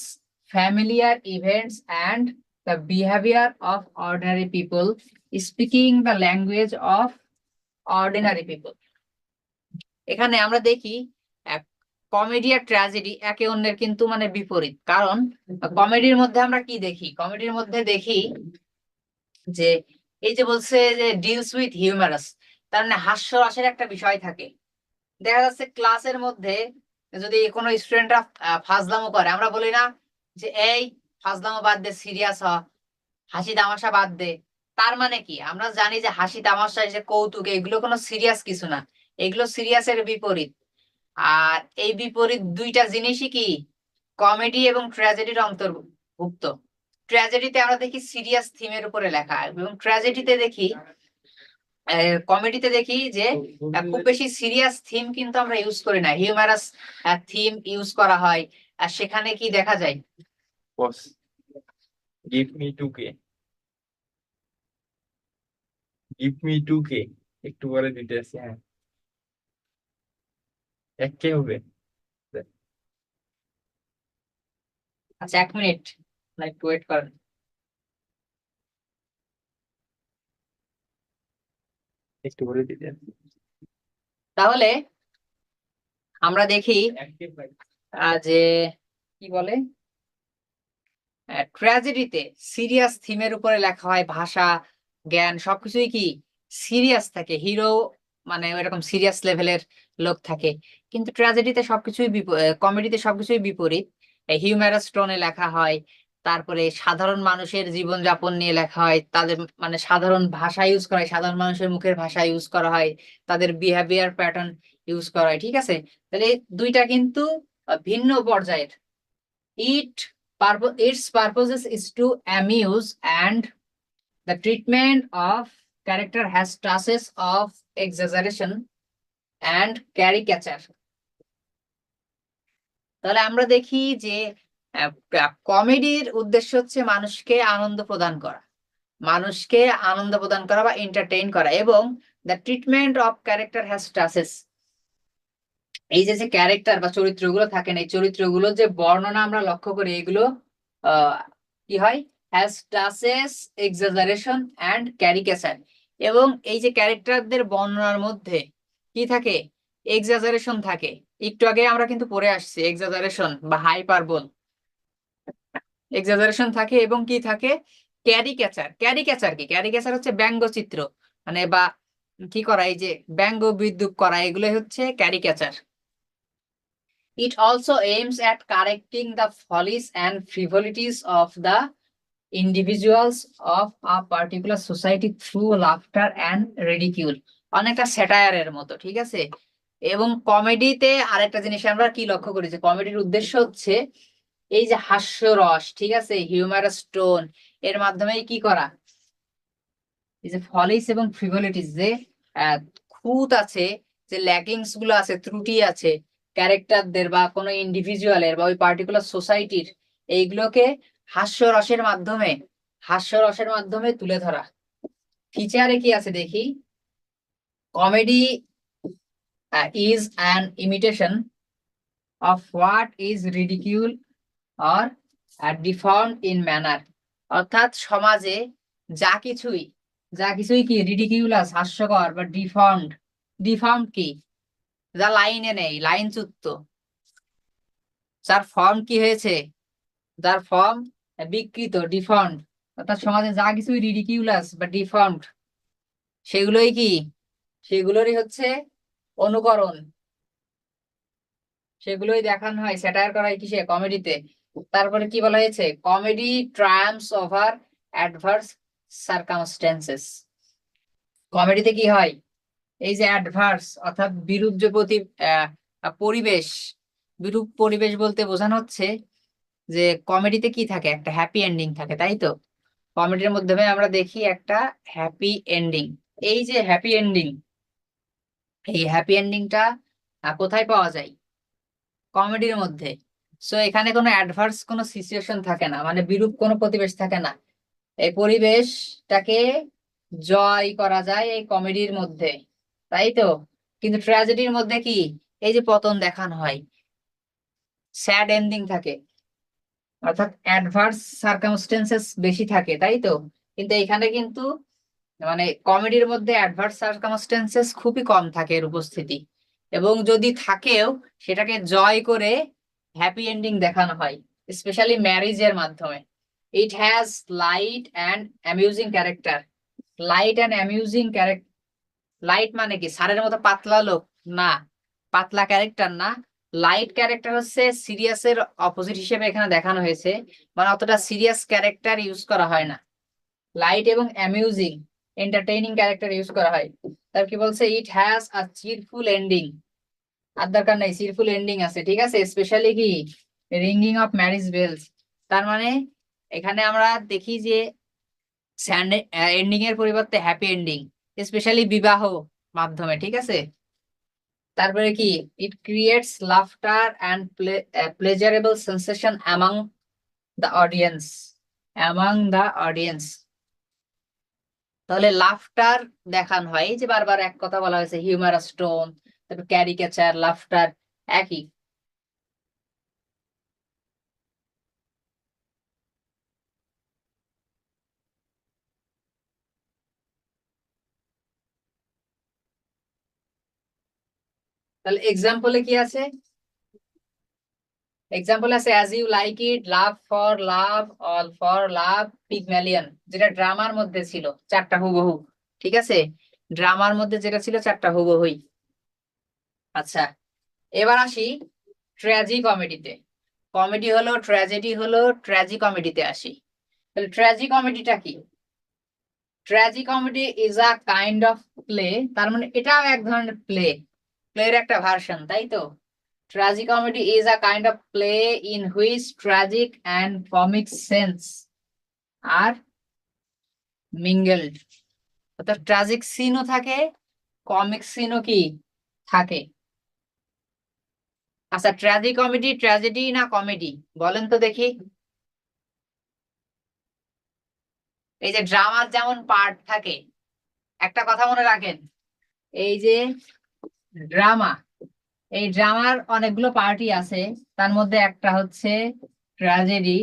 S1: familiar events and the behaviour of ordinary people speaking the language of ordinary people. এখানে আমরা দেখি কমেডি আর ট্র্যাজেডি একে অন্যের কিন্তু মানে বিপরীত। কারণ কমেডির মধ্যে আমরা কি দেখি? কমেডির মধ্যে দেখি যে এই যে বলছে যে ডিলস উইথ হিউমারাস, তার মানে হাস্যরসের একটা বিষয় থাকে। দেখা যাচ্ছে ক্লাসের মধ্যে যদি কোনো স্টুডেন্টরা ফাজলামো করে, আমরা বলি না যে এই ফাজলামো বাদ দে, সিরিয়াস হ, হাসি তামাশা বাদ দে। তার মানে কি? আমরা জানি যে হাসি তামাশা, যে কৌতুক, এগুলো কোনো সিরিয়াস কিছু না, এগুলো সিরিয়াসের বিপরীত। আর এই বিপরীত দুইটা জিনিসই কি কমেডি এবং ট্র্যাজেডির অন্তর্ভুক্ত। ট্র্যাজেডিতে আমরা দেখি সিরিয়াস থিমের উপরে লেখা, এবং ট্র্যাজেডিতে দেখি, কমেডিতে দেখি যে খুব বেশি সিরিয়াস থিম কিন্তু আমরা ইউজ করি না, হিউমারাস থিম ইউজ করা হয়। আর সেখানে কি দেখা যায়?
S2: Boss give me 2K, give me 2K, একটু পরে দিতে আসি। হ্যাঁ, 1K হবে।
S1: আচ্ছা 1 মিনিট, একটু ওয়েট করেন।
S2: একটু পরে দিতে আসি।
S1: তাহলে আমরা দেখি যে কি বলে, ট্র্যাজেডিতে সিরিয়াস থিমের উপরে লেখা হয়, ভাষা জ্ঞান সবকিছুই কি সিরিয়াস থাকে, হিরো মানে এরকম সিরিয়াস লেভেলের লোক থাকে। কিন্তু ট্র্যাজেডিতে সবকিছুই কমেডিতে সবকিছুই বিপরীত, হিউম্যারাস টোনে লেখা হয়। তারপরে সাধারণ মানুষের জীবনযাপন নিয়ে লেখা হয়, তাদের মানে সাধারণ ভাষা ইউজ করা হয়, সাধারণ মানুষের মুখের ভাষা ইউজ করা হয়, তাদের বিহেভিয়ার প্যাটার্ন ইউজ করা হয়, ঠিক আছে। তাহলে এই দুইটা কিন্তু ভিন্ন পর্যায়ের। Its purposes is to amuse, and the treatment of character has touches of exaggeration and caricature. তাহলে আমরা দেখি যে কমেডির উদ্দেশ্য হচ্ছে মানুষকে আনন্দ প্রদান করা, বা এন্টারটেইন করা, এবং the treatment of character has touches, এই যে ক্যারেক্টার বা চরিত্রগুলো থাকেন, এই চরিত্রগুলো যে বর্ণনা আমরা লক্ষ্য করি, এগুলো কি হয়, has touches, exaggeration and caricature, এবং এই যে ক্যারেক্টারদের বর্ণনার মধ্যে কি থাকে, এক্সাজারেশন থাকে। একটু আগে আমরা কিন্তু পড়ে আসছি এক্সাজারেশন বা হাইপারবোল, এক্সাজারেশন থাকে, এবং কি থাকে, ক্যারিকেচার। ক্যারিকেচার হচ্ছে ব্যঙ্গচিত্র, মানে বা কি করা, এই যে ব্যঙ্গ বিদ্রূপ করা, এগুলো হচ্ছে caricature. It also aims at correcting the follies and frivolities of the individuals of a particular society through laughter and ridicule, অনেকটা স্যাটায়ারের মতো, ঠিক আছে। এবং কমেডিতে আরেকটা জিনিস আমরা কি লক্ষ্য করি, যে কমেডির উদ্দেশ্য হচ্ছে এই যে হাস্যরস, ঠিক আছে, হিউমারাস টোন, এর মাধ্যমে কি করা, এই যে ফলিস এবং ফ্রিভলিটিস, যে খুঁত আছে, যে ল্যাকিংস গুলো আছে, ত্রুটি আছে ক্যারেক্টারদের বা কোনো ইন্ডিভিজুয়ালের বা ওই পার্টিকুলার সোসাইটির, এইগুলোকে হাস্যরসের মাধ্যমে তুলে ধরা। ফিচারে কি আছে দেখি, comedy is an imitation of what is ridicule or deformed in manner, অর্থাৎ সমাজে যা কিছুই কি রিডিকিউলাস, হাস্যকর, বা ডিফর্মড কি, যা লাইনে নেই, লাইনচ্যুত, যার ফর্ম কি হয়েছে, যার ফর্ম বিকৃত, ডিফর্মড, অর্থাৎ সমাজে যা কিছুই রিডিকিউলাস বা ডিফর্মড, সেগুলোরই হচ্ছে অনুকরণ, সেগুলোই দেখানো হয়, স্যাটায়ার করা হয় কিসে, কমেডিতে। তারপরে কি বলা হয়েছে, comedy triumphs over adverse circumstances. কমেডিতে কি হয়, এই যে অ্যাডভার্স, অর্থাৎ বিরূপ যে পরিবেশ, বিরূপ পরিবেশ বলতে বোঝানো হচ্ছে যে কমেডিতে কি থাকে, একটা হ্যাপি এন্ডিং থাকে, তাই তো। কমেডির মাধ্যমে আমরা দেখি একটা হ্যাপি এন্ডিং। এই যে হ্যাপি এন্ডিং, এই হ্যাপি এন্ডিংটা কোথায় পাওয়া যায়, কমেডির মধ্যে। সো এখানে কোনো অ্যাডভার্স কোনো সিচুয়েশন থাকে না, মানে বিরূপ কোনো পরিবেশ থাকে না, এই পরিবেশটাকে জয় করা যায় এই কমেডির মধ্যে, তাই তো। কিন্তু ট্র্যাজেডির মধ্যে কি, এই যে পতন দেখানো হয়, স্যাড এন্ডিং থাকে, অর্থাৎ অ্যাডভার্স সার্কামস্টেন্সেস বেশি থাকে, তাই তো। কিন্তু এখানে কিন্তু মানে কমেডির মধ্যে অ্যাডভার্স সার্কামস্টেন্সেস খুবই কম থাকে এর উপস্থিতি, এবং যদি থাকেও সেটাকে জয় করে হ্যাপি এন্ডিং দেখানো হয়, স্পেশালি ম্যারেজের মাধ্যমে। It has light and amusing character. Light মানে কি, স্যারের মতো পাতলা লোক না, পাতলা ক্যারেক্টার না, লাইট ক্যারেক্টার হচ্ছে সিরিয়াসের অপোজিট হিসেবে এখানে দেখানো হয়েছে, মানে অতটা সিরিয়াস ক্যারেক্টার ইউজ করা হয় না, লাইট এবং অ্যামিউজিং, এন্টারটেইনিং ক্যারেক্টার ইউজ করা হয়। তার কি বলছে, ইট হ্যাজ আ চিরফুল এন্ডিং, আর দরকার নেই, চিরফুল এন্ডিং আছে, ঠিক আছে, স্পেশালি কি রিঙ্গিং অফ ম্যারেজ বেলস। তার মানে এখানে আমরা দেখি যে এন্ডিং এর পরিবর্তে হ্যাপি এন্ডিং, স্পেশালি বিবাহ মাধ্যমে, ঠিক আছে। তারপরে কি, it creates laughter and pleasurable sensation among the audience. তাহলে লাফটার দেখানো হয়, এই যে বারবার এক কথা বলা হয়েছে, হিউমারাস টোন, তারপর ক্যারিকেচার, লাফটার, একই। তাহলে এক্সাম্পলে কি আছে, এক্সাম্পল আছে as you like it, love for love, all for love, Pygmalion, যেটা ড্রামার মধ্যে ছিল, চারটা হুবহু, ঠিক আছে, ড্রামার মধ্যে যেটা ছিল চারটা হুবহুই। আচ্ছা, এবার আসি ট্র্যাজি কমেডিতে। ট্র্যাজেডি হলো, ট্র্যাজি কমেডিতে আসি। তাহলে ট্র্যাজি কমেডিটা কি, tragi comedy is a kind of play, তার মানে এটাও এক ধরনের প্লের একটা ভার্সন, তাই তো। Tragicomedy is a kind of play in which tragic and comic sense are mingled. অর্থাৎ ট্রাজিক সিনও থাকে, কমিক সিনও কি থাকে। আচ্ছা, ট্র্যাজিকমেডি ট্র্যাজেডি না কমেডি বলেন তো দেখি। এই যে ড্রামার যেমন পার্ট থাকে, একটা কথা মনে রাখেন, এই যে ড্রামা, এই ড্রামার অনেকগুলো পার্টই আছে। তার মধ্যে একটা হচ্ছে ট্র্যাজেডি,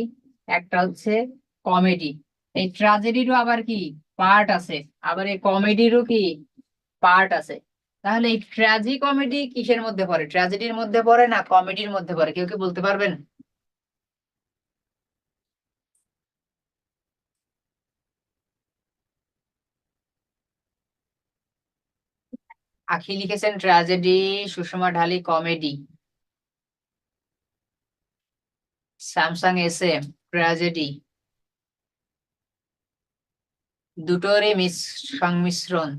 S1: একটা হচ্ছে কমেডি। এই ট্র্যাজেডিরও আবার কি পার্ট আছে, আবার এই কমেডিরও কি পার্ট আছে। তাহলে এই ট্র্যাজি কমেডি কিসের মধ্যে পড়ে, ট্র্যাজেডির মধ্যে পড়ে না কমেডির মধ্যে পড়ে, কেউ কি বলতে পারবেন? আখি লিখেছেন tragedy, Sushma Dhali comedy, Samsung S M tragedy. দুটোরই সংমিশ্রণ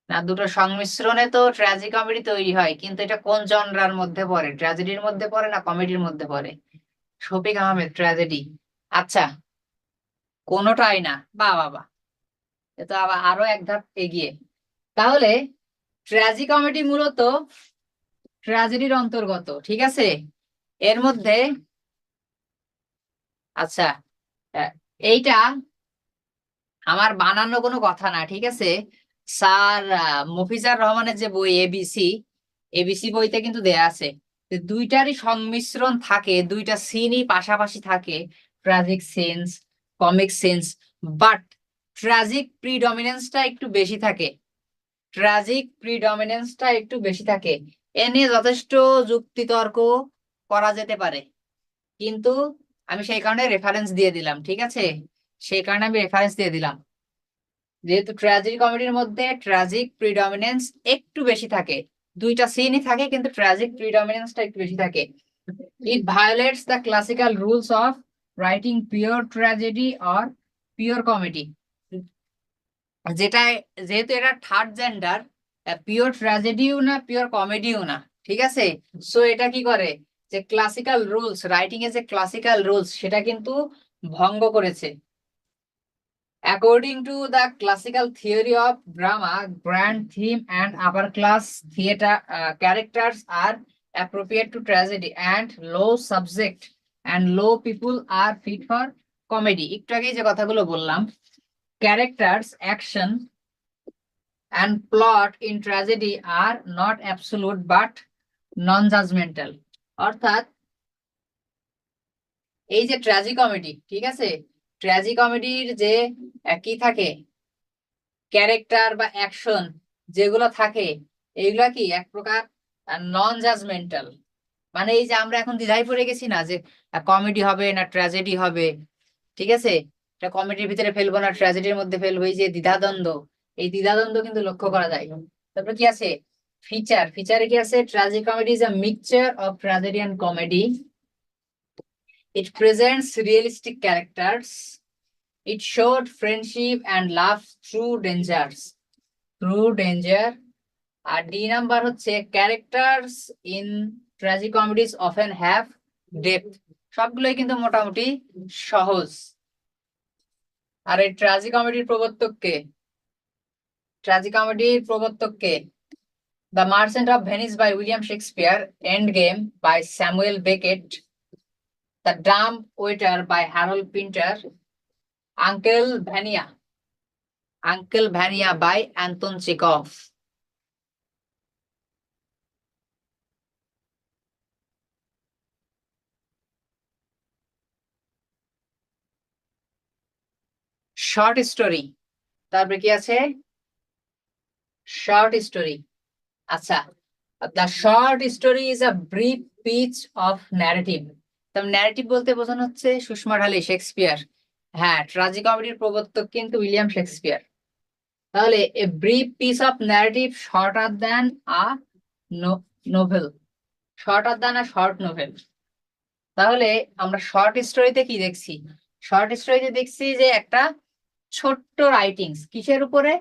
S1: না, দুটো সংমিশ্রণে তো ট্র্যাজি কমেডি তৈরি হয়, কিন্তু এটা কোন জনরার মধ্যে পড়ে, ট্র্যাজেডির মধ্যে পড়ে না কমেডির মধ্যে পড়ে? শফিক আহমেদ ট্র্যাজেডি। আচ্ছা, কোনোটাই না, বা বাবা, এ তো আবার আরো এক ধাপ এগিয়ে। তাহলে ট্র্যাজি কমেডি মূলত ট্র্যাজেডির অন্তর্গত, ঠিক আছে। এর মধ্যে আচ্ছা, এইটা আমার বানানো কোনো কথা না, ঠিক আছে। স্যার মফিজার রহমানের যে বই এবিসি, এবিসি বইতে কিন্তু দেয়া আছে যে দুইটারই সংমিশ্রণ থাকে, দুইটা সিনই পাশাপাশি থাকে, tragic sense, comic sense, but tragic প্রিডমিনেন্সটা একটু বেশি থাকে, ট্র্যাজিক প্রিডমিনেন্সটা একটু বেশি থাকে। এ নিয়ে যথেষ্ট যুক্তিতর্ক করা যেতে পারে, কিন্তু আমি সেই কারণে রেফারেন্স দিয়ে দিলাম, ঠিক আছে। সেই কারণে আমি রেফারেন্স দিয়ে দিলাম, যেহেতু ট্র্যাজেডি কমেডির মধ্যে ট্র্যাজিক প্রিডমিনেন্স একটু বেশি থাকে, দুইটা সিনই থাকে কিন্তু ট্র্যাজিক প্রিডমিনেন্সটা একটু বেশি থাকে। It violates the classical rules of writing pure tragedy or pure comedy, যেটা, যেহেতু এটা থার্ড জেন্ডার, পিওর ট্র্যাজেডিও না পিওর কমেডিও না, ঠিক আছে। সো এটা কি করে, যে ক্লাসিক্যাল রুলস, রাইটিং এর যে ক্লাসিক্যাল রুলস সেটা কিন্তু ভঙ্গ করেছে। According to the classical theory of drama, grand theme and upper class theater characters are appropriate to tragedy, and low subject and low people are fit for comedy. একটু আগে যে কথাগুলো বললাম, characters, action and plot in tragedy are not absolute but non-judgmental. অর্থাৎ এই যে tragi comedy, ঠিক আছে, ট্র্যাজি কমেডির যে কি থাকে, ক্যারেক্টার বা অ্যাকশন যেগুলো থাকে, এইগুলা কি এক প্রকার নন জাজমেন্টাল। মানে এই যে আমরা এখন দ্বিধায় পড়ে গেছি না, যে কমেডি হবে না ট্র্যাজেডি হবে, ঠিক আছে, এটা কমেডির ভিতরে ফেলবো না ট্র্যাজেডির মধ্যে ফেলবো, এই যে দ্বিধাদ্বন্দ্ব, এই দ্বিধাদ্বন্দ্ব কিন্তু লক্ষ্য করা যায়। তারপর কি আছে ফিচার, ফিচারে কি আছে, tragic comedy is a mixture of tragedy and comedy, it presents realistic characters, it showed friendship and love through dangers, through danger. আর ডি নাম্বার হচ্ছে characters in tragic comedies often have depth. সবগুলোই কিন্তু মোটামুটি সহজ। আর এই tragic কমেডির প্রবর্তক কে, tragic কমেডির প্রবর্তক কে? The merchant of Venice by William Shakespeare, endgame by Samuel Beckett, the dumb waiter by Harold Pinter, uncle Vanya by Anton Chekhov. Short story, তারপরে কি আছে শর্ট স্টোরি। আচ্ছা, the short story is a brief piece of narrative. তার narrative বলতে বোঝানো হচ্ছে Sushma Dhali, Shakespeare. হ্যাঁ, tragic কমেডির প্রবর্তক কিন্তু উইলিয়াম শেক্সপিয়ার। তাহলে a brief piece of narrative shorter than a novel, shorter than a short novel. তাহলে আমরা শর্ট স্টোরিতে কি দেখছি, শর্ট স্টোরিতে দেখছি যে একটা ছোট্ট রাইটিংস, কিসের উপরে,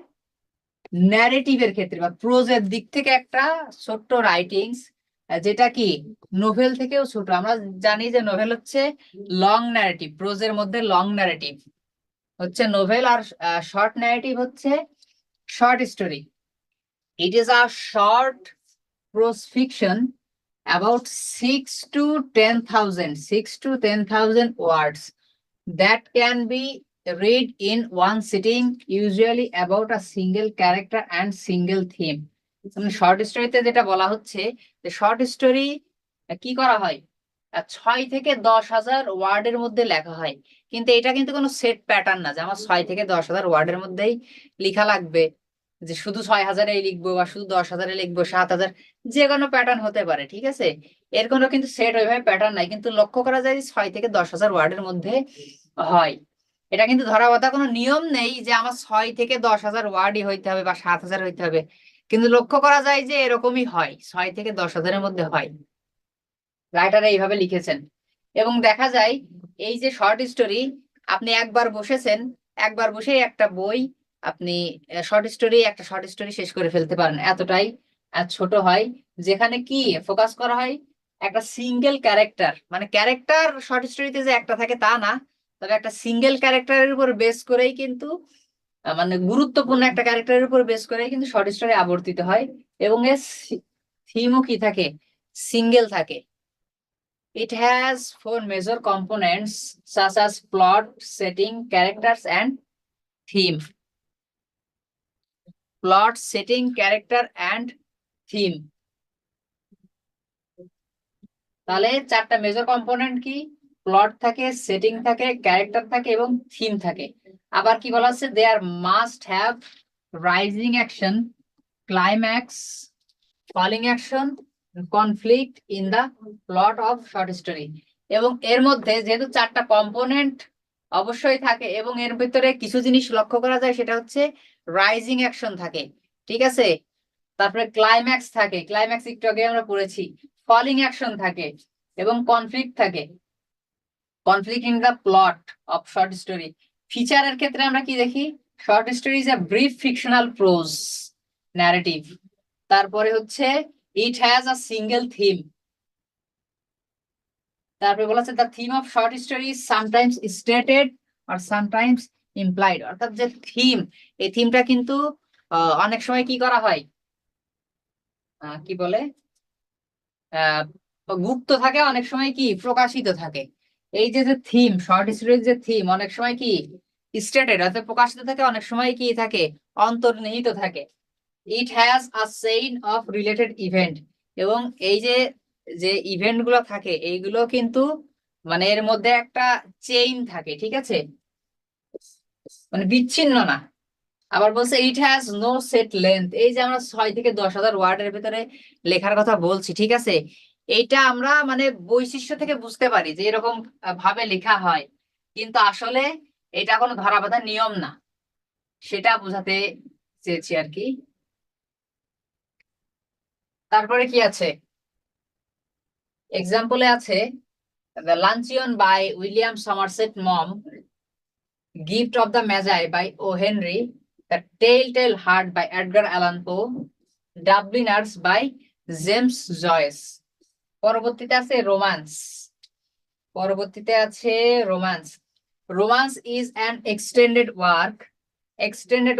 S1: ন্যারেটিভের ক্ষেত্রে বা প্রোজের দিক থেকে একটা ছোট্ট রাইটিংস, যেটা কি নোভেল থেকেও ছোট। আমরা জানি যে নোভেল হচ্ছে লং ন্যারেটিভ, প্রোজের মধ্যে লং ন্যারেটিভ হচ্ছে নোভেল, আর শর্ট ন্যারেটিভ হচ্ছে short story. It is a short prose fiction about 6 to 10,000 words that can be read in one sitting, usually about a single character and single theme. Short স্টোরিতে যেটা বলা হচ্ছে যে short story কি করা হয়, 6 থেকে 10,000 ওয়ার্ডের মধ্যে লেখা হয়। কিন্তু এটা কিন্তু কোনো সেট প্যাটার্ন না যে আমার 6 থেকে 10,000 ওয়ার্ডের মধ্যেই লেখা লাগবে, যে শুধু 6,000-এই লিখবো বা শুধু 10,000-এ লিখবো, 7,000, যে কোনো প্যাটার্ন হতে পারে, ঠিক আছে। এর কোনো কিন্তু সেট ওইভাবে প্যাটার্ন নাই, কিন্তু লক্ষ্য করা যায় যে 6 থেকে 10,000 ওয়ার্ডের মধ্যে হয়। এটা কিন্তু ধরা বাঁধা কোনো নিয়ম নেই যে আমার 6 থেকে 10,000 ওয়ার্ডই হইতে হবে বা 7,000 হইতে হবে, কিন্তু লক্ষ্য করা যায় যে এরকমই হয়, 6 থেকে 10,000-এর মধ্যে হয়। রাইটার এইভাবে লিখেছেন। এবং দেখা যায় এই যে শর্ট স্টোরি, আপনি একবার বসে একটা বই আপনি একটা শর্ট স্টোরি শেষ করে ফেলতে পারেন, এতটাই ছোট হয়। যেখানে কি ফোকাস করা হয় একটা সিঙ্গেল ক্যারেক্টার, মানে ক্যারেক্টার শর্ট স্টোরিতে যে একটা থাকে তা না, তবে একটা সিঙ্গেল ক্যারেক্টারের উপর বেস করেই কিন্তু মানে গুরুত্বপূর্ণ একটা ক্যারেক্টারের উপর বেস করেই কিন্তু শর্ট স্টোরি আবর্তিত হয়। এবং এর থিমও কি থাকে, সিঙ্গেল থাকে। It has 4 major components such as plot, setting, characters, and theme. Plot, setting, character, and theme. তাহলে 4টা মেজর কম্পোনেন্ট কি, প্লট থাকে, সেটিং থাকে, ক্যারেক্টার থাকে এবং থিম থাকে। আবার কি বলা হচ্ছে, there must have rising action, climax, falling action, conflict in the plot of short story. এবং এর মধ্যে যেহেতু 4টা কম্পোনেন্ট অবশ্যই থাকে এবং এর ভিতরে কিছু জিনিস লক্ষ্য করা যায়, সেটা হচ্ছে রাইজিং অ্যাকশন থাকে, ঠিক আছে। তারপরে ক্লাইম্যাক্স থাকে, ক্লাইম্যাক্স একটু আগে আমরা পড়েছি। ফলিং অ্যাকশন থাকে এবং কনফ্লিক্ট থাকে, conflict in the plot of short story. ফিচারের ক্ষেত্রে আমরা কি দেখি, short story is a brief fictional prose narrative. তারপরে হচ্ছে it has a single theme. তারপরে বলা হচ্ছে the theme of short story is sometimes stated আর সামটাইমস ইমপ্লাইড। অর্থাৎ যে থিম, এই থিমটা কিন্তু অনেক সময় কি করা হয়, কি বলে, আহ গুপ্ত থাকে, অনেক সময় কি প্রকাশিত থাকে। এই যে যে থিম, শর্ট স্টোরির যে থিম অনেক সময় কি স্টেটেড অর্থাৎ প্রকাশিত থাকে, অনেক সময় কি থাকে অন্তর্নিহিত থাকে। ইট has a chain of related event. এবং এই যে যে ইভেন্ট গুলো থাকে এইগুলো কিন্তু মানে এর মধ্যে একটা চেইন থাকে, ঠিক আছে, মানে বিচ্ছিন্ন না। আবার বলছে it has no set length. এই যে আমরা 6 থেকে 10,000 ওয়ার্ডের ভিতরে লেখার কথা বলছি, ঠিক আছে, এইটা আমরা মানে বৈশিষ্ট্য থেকে বুঝতে পারি যে এরকম ভাবে লেখা হয়, কিন্তু আসলে এটা কোনো ধরাবাঁধা নিয়ম না, সেটা বোঝাতে চেয়েছি আর কি। তারপরে কি আছে, এক্সাম্পলে আছে the luncheon by William Somerset Maugham, gift of the magi by O Henry, the tell heart by Edgar Allan Poe, Dubliners by James Joyce. পরবর্তীতে আছে romance. Romance. Romance is an extended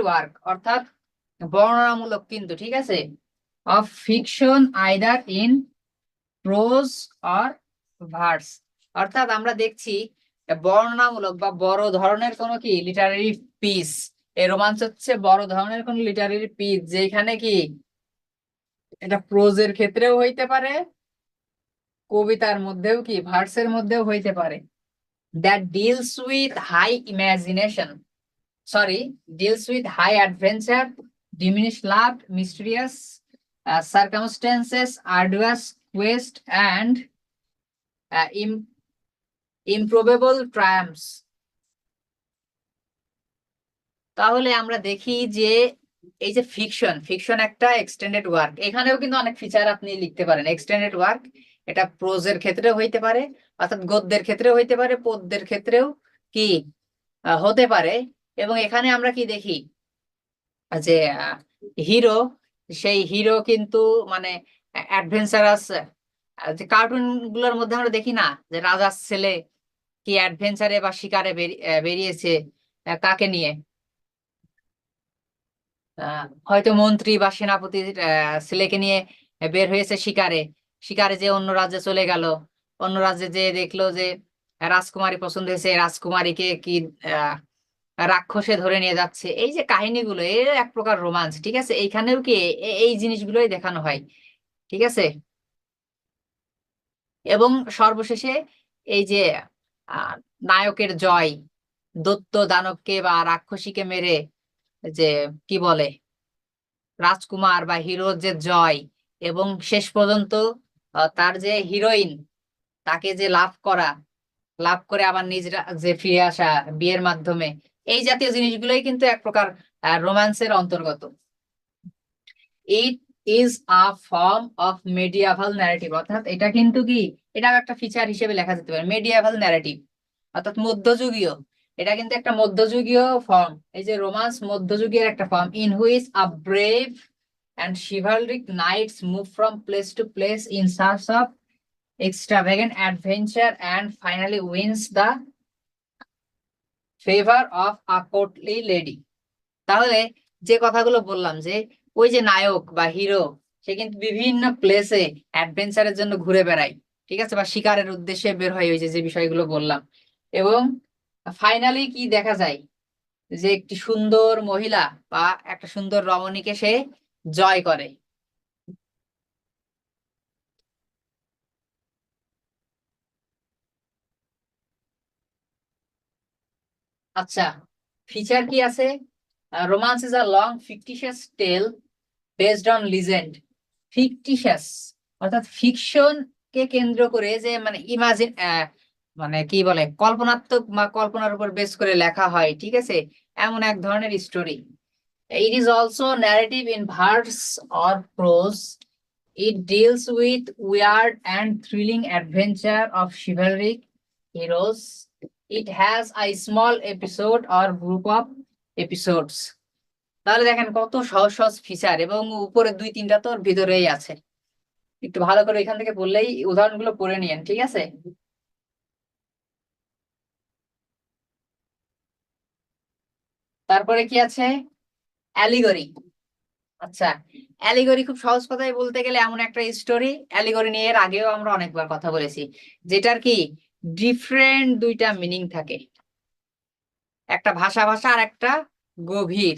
S1: work অর্থাৎ বর্ণনামূলক কিন্তু, ঠিক আছে, of fiction either in prose or verse. অর্থাৎ আমরা দেখছি বর্ণনামূলক বা বড় ধরনের কোনো কি লিটারারি পিস, এই রোমান্স হচ্ছে বড় ধরনের কোন লিটারারি পিস, যেখানে কি এটা প্রোজের ক্ষেত্রেও হইতে পারে, কবিতার মধ্যেও কি ভার্সের মধ্যেও হইতে পারে। That deals with high adventure, diminished love, mysterious circumstances, arduous quest, and improbable triumphs. তাহলে আমরা দেখি যে এই যে ফিকশন একটা এক্সটেন্ডেড ওয়ার্ক, এখানেও কিন্তু অনেক ফিচার আপনি লিখতে পারেন। এক্সটেন্ডেড ওয়ার্ক এটা প্রোজের ক্ষেত্রেও হইতে পারে, অর্থাৎ গদ্যের ক্ষেত্রেও হইতে পারে, পদ্যের ক্ষেত্রেও কি হতে পারে। এবং এখানে আমরা কি দেখি যে হিরো, সেই হিরো কিন্তু মানে অ্যাডভেঞ্চারাস যে কার্টুন গুলোর মধ্যে আমরা দেখি না যে রাজার ছেলে কি অ্যাডভেঞ্চারে বা শিকারে বেরিয়েছে, কাকে নিয়ে? হয়তো মন্ত্রী বা সেনাপতির ছেলেকে নিয়ে বের হয়েছে শিকারে। শিকারে যে অন্য রাজ্যে চলে গেল, অন্য রাজ্যে যে দেখলো যে রাজকুমারী পছন্দ হয়েছে, রাজকুমারীকে কি আহ রাক্ষসে ধরে নিয়ে যাচ্ছে। এই যে কাহিনীগুলো, এর এক প্রকার রোমান্স, ঠিক আছে? এইখানেও কি এই জিনিসগুলোই দেখানো হয়, ঠিক আছে? এবং সর্বশেষে এই যে আহ, নায়কের জয়, দৈত্য দানবকে বা রাক্ষসীকে মেরে যে কি বলে রাজকুমার বা হিরোর যে জয়, এবং শেষ পর্যন্ত তার যে হিরোইন, তাকে যে লাভ করে আবার নিজ যে ফিরে আসা বিয়ের মাধ্যমে, এই জাতীয় জিনিসগুলোই কিন্তু এক প্রকার রোম্যান্সের অন্তর্গত। It is a form of medieval narrative, অর্থাৎ এটা কিন্তু কি, এটাও একটা ফিচার হিসেবে লেখা যেতে পারে, মেডিয়াভাল ন্যারেটিভ অর্থাৎ মধ্যযুগীয়। এটা কিন্তু একটা মধ্যযুগীয় ফর্ম। এই যে রোমান্স মধ্যযুগীয় একটা form, in which a brave and chivalric knights move from place to place in search of extravagant adventure and finally wins the favor of a courtly lady. তাহলে যে কথাগুলো বললাম, যে ওই যে নায়ক বা হিরো, সে কিন্তু বিভিন্ন প্লেসে অ্যাডভেঞ্চারের জন্য ঘুরে বেড়ায়, ঠিক আছে, বা শিকারের উদ্দেশ্যে বের হয়, ওই যে যে বিষয়গুলো বললাম। এবং ফাইনালি কি দেখা যায়, যে একটি সুন্দর মহিলা বা একটা সুন্দর রমণীকে সে জয় করে। আচ্ছা, ফিচার কি আছে? Romance is a long fictitious tale based on legend. Fictitious অর্থাৎ ফিকশন কে কেন্দ্র করে, যে মানে ইমাজিন, মানে কি বলে, কল্পনাত্মক বা কল্পনার উপর বেস করে লেখা হয়, ঠিক আছে, এমন এক ধরনের story. It is also narrative in verse or pros. It deals with weird and thrilling adventure of chivalric heroes. It has a small episode or group of episodes. তাহলে দেখেন কত সহজ সহজ ফিচার, এবং উপরে দুই তিনটা তো ওর ভিতরেই আছে। একটু ভালো করে এখান থেকে বললেই, উদাহরণগুলো পড়ে নিয়েন, ঠিক আছে? তারপরে কি আছে? অ্যালিগরি। আচ্ছা, অ্যালিগরি খুব সহজ কথায় বলতে গেলে এমন একটা স্টোরি, অ্যালিগরি নিয়ে এর আগেও আমরা অনেকবার কথা বলেছি, যেটার কি ডিফারেন্ট দুইটা মিনিং থাকে, একটা ভাষা ভাষা আর একটা গভীর।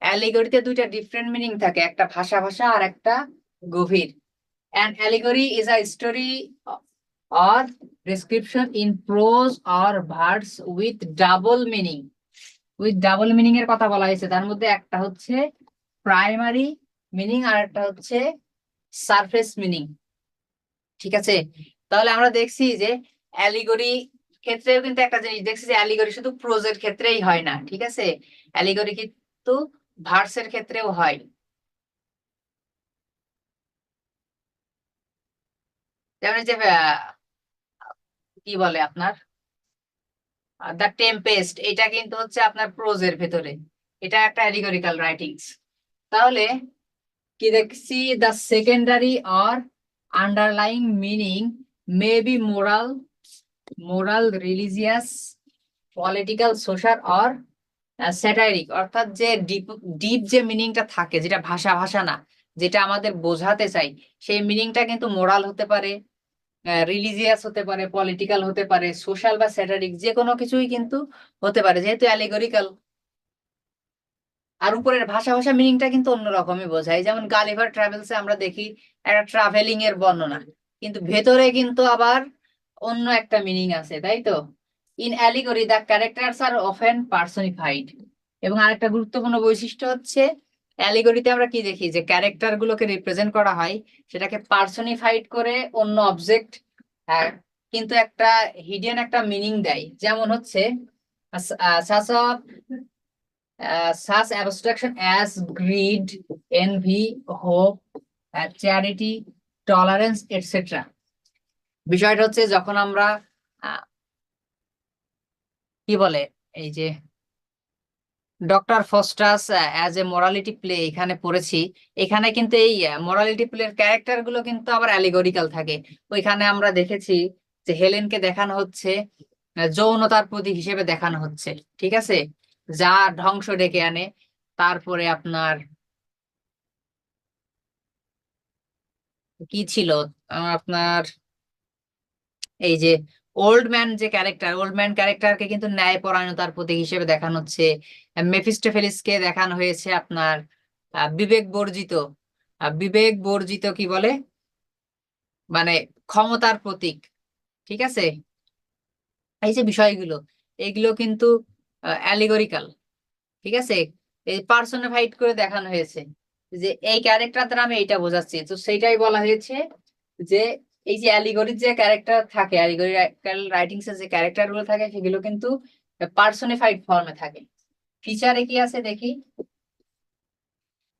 S1: অ্যালিগরিতে দুইটা ডিফারেন্ট মিনিং থাকে, একটা ভাষা ভাষা আর একটা গভীর। An allegory is a story or description in prose or verse with double meaning. With double meaning এর কথা বলা হয়েছে, তার মধ্যে একটা হচ্ছে প্রাইমারি মিনিং আর একটা হচ্ছে সারফেস মিনিং, ঠিক আছে? তাহলে আমরা দেখছি যে অ্যালিগরি ক্ষেত্রেও কিন্তু একটা জিনিস দেখছি, যে অ্যালিগরি শুধু প্রোজের ক্ষেত্রেই হয় না, ঠিক আছে, অ্যালিগরি কিন্তু ভার্সের ক্ষেত্রেও হয়। যেমন এই যে কি বলে আপনার দ্য টেম্পেস্ট, এটা কিন্তু হচ্ছে আপনার প্রোজের ভেতরে, এটা একটা অ্যালিগরিক্যাল রাইটিংস। তাহলে কি দেখছি, the secondary or underlying meaning may be moral religious political social or satiric, অর্থাৎ যে ডিপ ডিপ যে মিনিংটা থাকে, যেটা ভাষা ভাষা না, যেটা আমাদের বোঝাতে চাই, সেই মিনিংটা কিন্তু মোরাল হতে পারে, রিলিজিয়াস হতে পারে, পলিটিক্যাল হতে পারে, সোশ্যাল বা স্যাটারিক, যে কোনো কিছুই কিন্তু হতে পারে, যেহেতু অ্যালিগরিক্যাল। আর উপরের ভাষা ভাষা মিনিংটা কিন্তু অন্যরকমই বোঝায়, যেমন গালিভার ট্রাভেলসে আমরা দেখি একটা ট্রাভেলিং এর বর্ণনা, কিন্তু ভেতরে কিন্তু আবার অন্য একটা মিনিং আছে, তাই তো? In allegory the characters are often personified. এবং আরেকটা গুরুত্বপূর্ণ বৈশিষ্ট্য হচ্ছে, অ্যালিগরিতে আমরা কি দেখি, যে ক্যারেক্টার গুলোকে রিপ্রেজেন্ট করা হয়, সেটাকে পার্সনিফাইড করে অন্য অবজেক্ট, কিন্তু একটা হিডেন একটা মিনিং দেয়। যেমন হচ্ছে such abstraction as greed, envy, hope, charity, tolerance, etc. বিষয়টা হচ্ছে, যখন আমরা আহ, কি বলে, এই যে doctor Faustus as a morality play এখানে পড়েছি। এখানে কিন্তু এই মোরালিটি প্লের ক্যারেক্টার গুলো কিন্তু আবার অ্যালিগরিক্যাল থাকে। ওইখানে আমরা দেখেছি যে হেলেনকে দেখানো হচ্ছে যৌনতার প্রতীক হিসেবে দেখানো হচ্ছে, ঠিক আছে, যা ধ্বংস ডেকে আনে। তারপরে আপনার কি ছিল, আপনার এই যে ওল্ড ম্যান ক্যারেক্টারকে কিন্তু ন্যায়পরায়ণতার প্রতীক হিসেবে দেখানো হচ্ছে। মেফিস্টোফেলিসকে দেখানো হয়েছে আপনার বিবেক বর্জিত। বিবেক বর্জিত কি বলে, মানে ক্ষমতার প্রতীক, ঠিক আছে। এই যে বিষয়গুলো, এগুলো কিন্তু অ্যালিগরিক্যাল, ঠিক আছে। এই পার্সোনিফাইড করে দেখানো হয়েছে যে এই ক্যারেক্টার দ্বারা আমি এইটা বোঝাচ্ছি, তো সেইটাই বলা হয়েছে যে এই যে অ্যালিগরির যে ক্যারেক্টার থাকে, অ্যালিগরিক্যাল রাইটিংস এর যে ক্যারেক্টার গুলো থাকে সেগুলো কিন্তু পার্সোনিফাইড ফর্মে থাকে। ফিচারে কি আছে দেখি।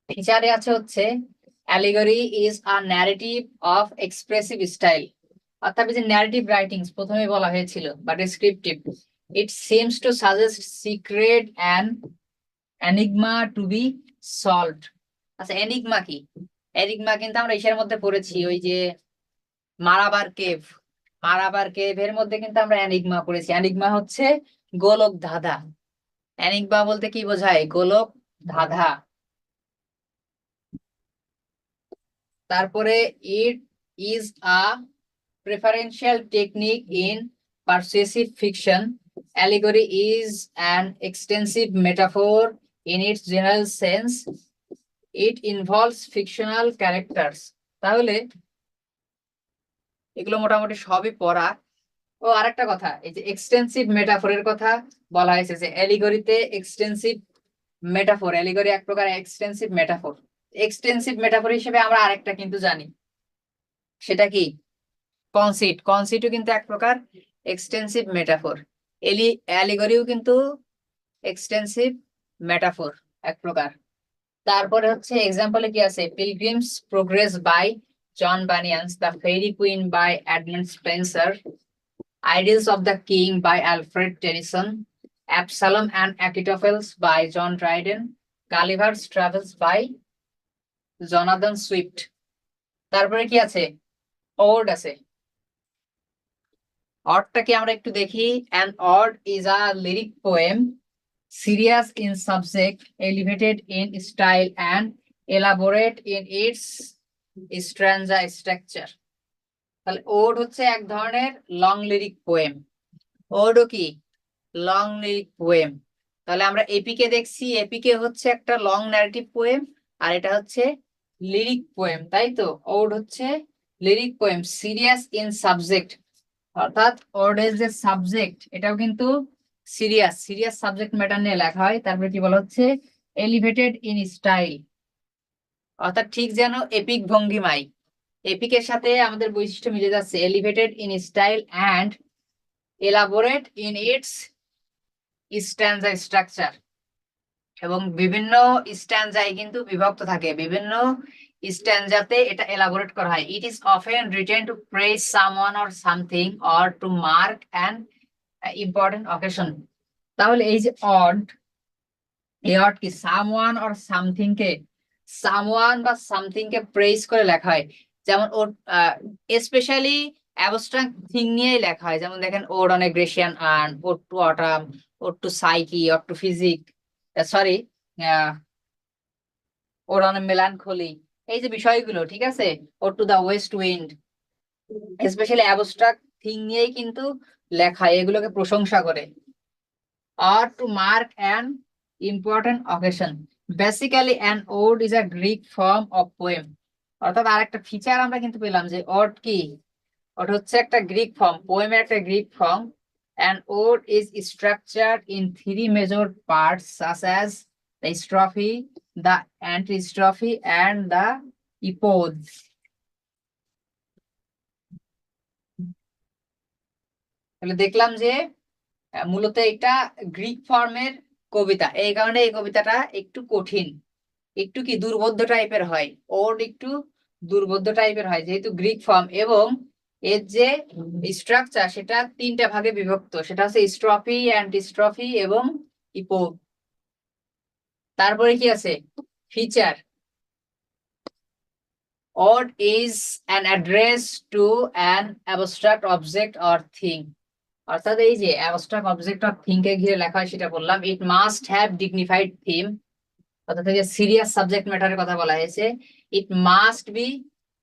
S1: ফিচারে আছে হচ্ছে allegory is a narrative of expressive style, অর্থাৎ এই যে ন্যারেটিভ রাইটিংস প্রথমে বলা হয়েছিল বা descriptive, it seems to suggest secret and enigma to be solved. আচ্ছা, এনিগমা কি? এনিগমা কিন্তু আমরা ইসের মধ্যে পড়েছি, ওই যে মারাবার কেভ। মারাবার কেভের মধ্যে কিন্তু আমরা এনিগমা পড়েছি। এনিগমা হচ্ছে গোলক ধাঁধা। এনিগমা বলতে কি বোঝায়? গোলক ধাঁধা। তারপরে it is a preferential technique in persuasive fiction. Allegory is an extensive metaphor in its general sense. It involves fictional characters. তাহলে এগুলো মোটামুটি সবই পড়া। ও আরেকটা কথা, এই যে এক্সটেন্সিভ মেটাফোরের কথা বলা হয়েছে, যে অ্যালিগরিতে এক্সটেন্সিভ মেটাফোর, অ্যালিগরি এক প্রকার এক্সটেন্সিভ মেটাফোর। এক্সটেন্সিভ মেটাফোর হিসেবে আমরা আরেকটা কিন্তু জানি, সেটা কি? কনসিট। কনসিটও কিন্তু এক প্রকার এক্সটেন্সিভ মেটাফোর। অ্যালিগরিও কিন্তু এক্সটেন্সিভ মেটাফোর এক প্রকার। তারপরে হচ্ছে এক্সাম্পলে কি আছে? Pilgrim's progress by John Bunyan's, the fairy queen by Edmund Spenser, idylls of the king by Alfred Tennyson, Absalom and Achitophels by John Dryden, Gulliver's travels by Jonathan Swift. তারপরে কি আছে? ওড আছে। অডটাকে আমরা একটু দেখি। An ode is a lyric poem, serious in subject, elevated in style, and elaborate in its stanza structure. তাহলে ode হচ্ছে এক ধরনের লং লিরিক পোয়েম। ওডও কি? Long lyric poem. তাহলে আমরা এপিকে দেখছি, এপিকে হচ্ছে একটা লং ন্যারেটিভ পোয়েম, আর এটা হচ্ছে লিরিক পোয়েম, তাই তো। ওড হচ্ছে lyric poem, serious in subject, অর্থাৎ ওডের যে সাবজেক্ট এটাও কিন্তু সিরিয়াস, সিরিয়াস সাবজেক্ট ম্যাটার নিয়ে লেখা হয়। তারপরে কি বলা হচ্ছে? এলিভেটেড ইন স্টাইল, অর্থাৎ ঠিক যেন এপিক ভঙ্গিমায়। এপিকের সাথে আমাদের বৈশিষ্ট্য মিলে যাচ্ছে, elevated in style and elaborate in it's স্ট্যান্জা structure. এবং বিভিন্ন স্ট্যান্জায় কিন্তু বিভক্ত থাকে, বিভিন্ন স্ট্যান্জাতে এটা এলাবোরেট করা হয়। It is often written to praise someone or something or to mark an important occasion. তাহলে এই যে অড, এই অড কি? সামওয়ান অর সামথিং কে, সামওয়ান বা সামথিং কে প্রেজ করে লেখা হয়। যেমন ওর স্পেশালি অ্যাবস্ট্রাক্ট থিং নিয়েই লেখা হয়। যেমন দেখেন, ode on a Grecian urn, ode to autumn, ode to Psyche, ode to physic, sorry, ode on a melancholy. এই যে বিষয়গুলো, ঠিক আছে, ode to the west wind, specially abstract thing নিয়েই কিন্তু লেখা হয়, এগুলোকে প্রশংসা করে। or to mark an important occasion. Basically, an ode is a Greek form of poem. অর্থাৎ আরেকটা ফিচার আমরা কিন্তু পেলাম যে ওড কি? ওড হচ্ছে একটা গ্রিক ফর্ম, পোয়েমের একটা Greek form. An ode is structured in three major parts such as the strophe, the antistrophe, and the epode. তাহলে দেখলাম যে মূলত এটা গ্রিক ফর্মের কবিতা, এই কারণে এই কবিতাটা একটু কঠিন, একটু কি দুর্বোধ্য টাইপের হয়। ওড একটু দুর্বোধ্য টাইপের হয় যেহেতু গ্রিক ফর্ম, এবং এর যে স্ট্রাকচার সেটা তিনটা ভাগে বিভক্ত, সেটা হচ্ছে স্ট্রফি, অ্যান্টিস্ট্রফি এবং ইপোড। তারপরে কি আছে? Feature, ode is an address to an abstract object or thing. অর্থাৎ এই যে অ্যাবস্ট্রাক্ট অবজেক্ট অর থিং কে ঘিরে লেখা হয় সেটা বললাম। It must have dignified theme, অর্থাৎ এই যে সিরিয়াস সাবজেক্ট ম্যাটারের কথা বলা হয়েছে। It must be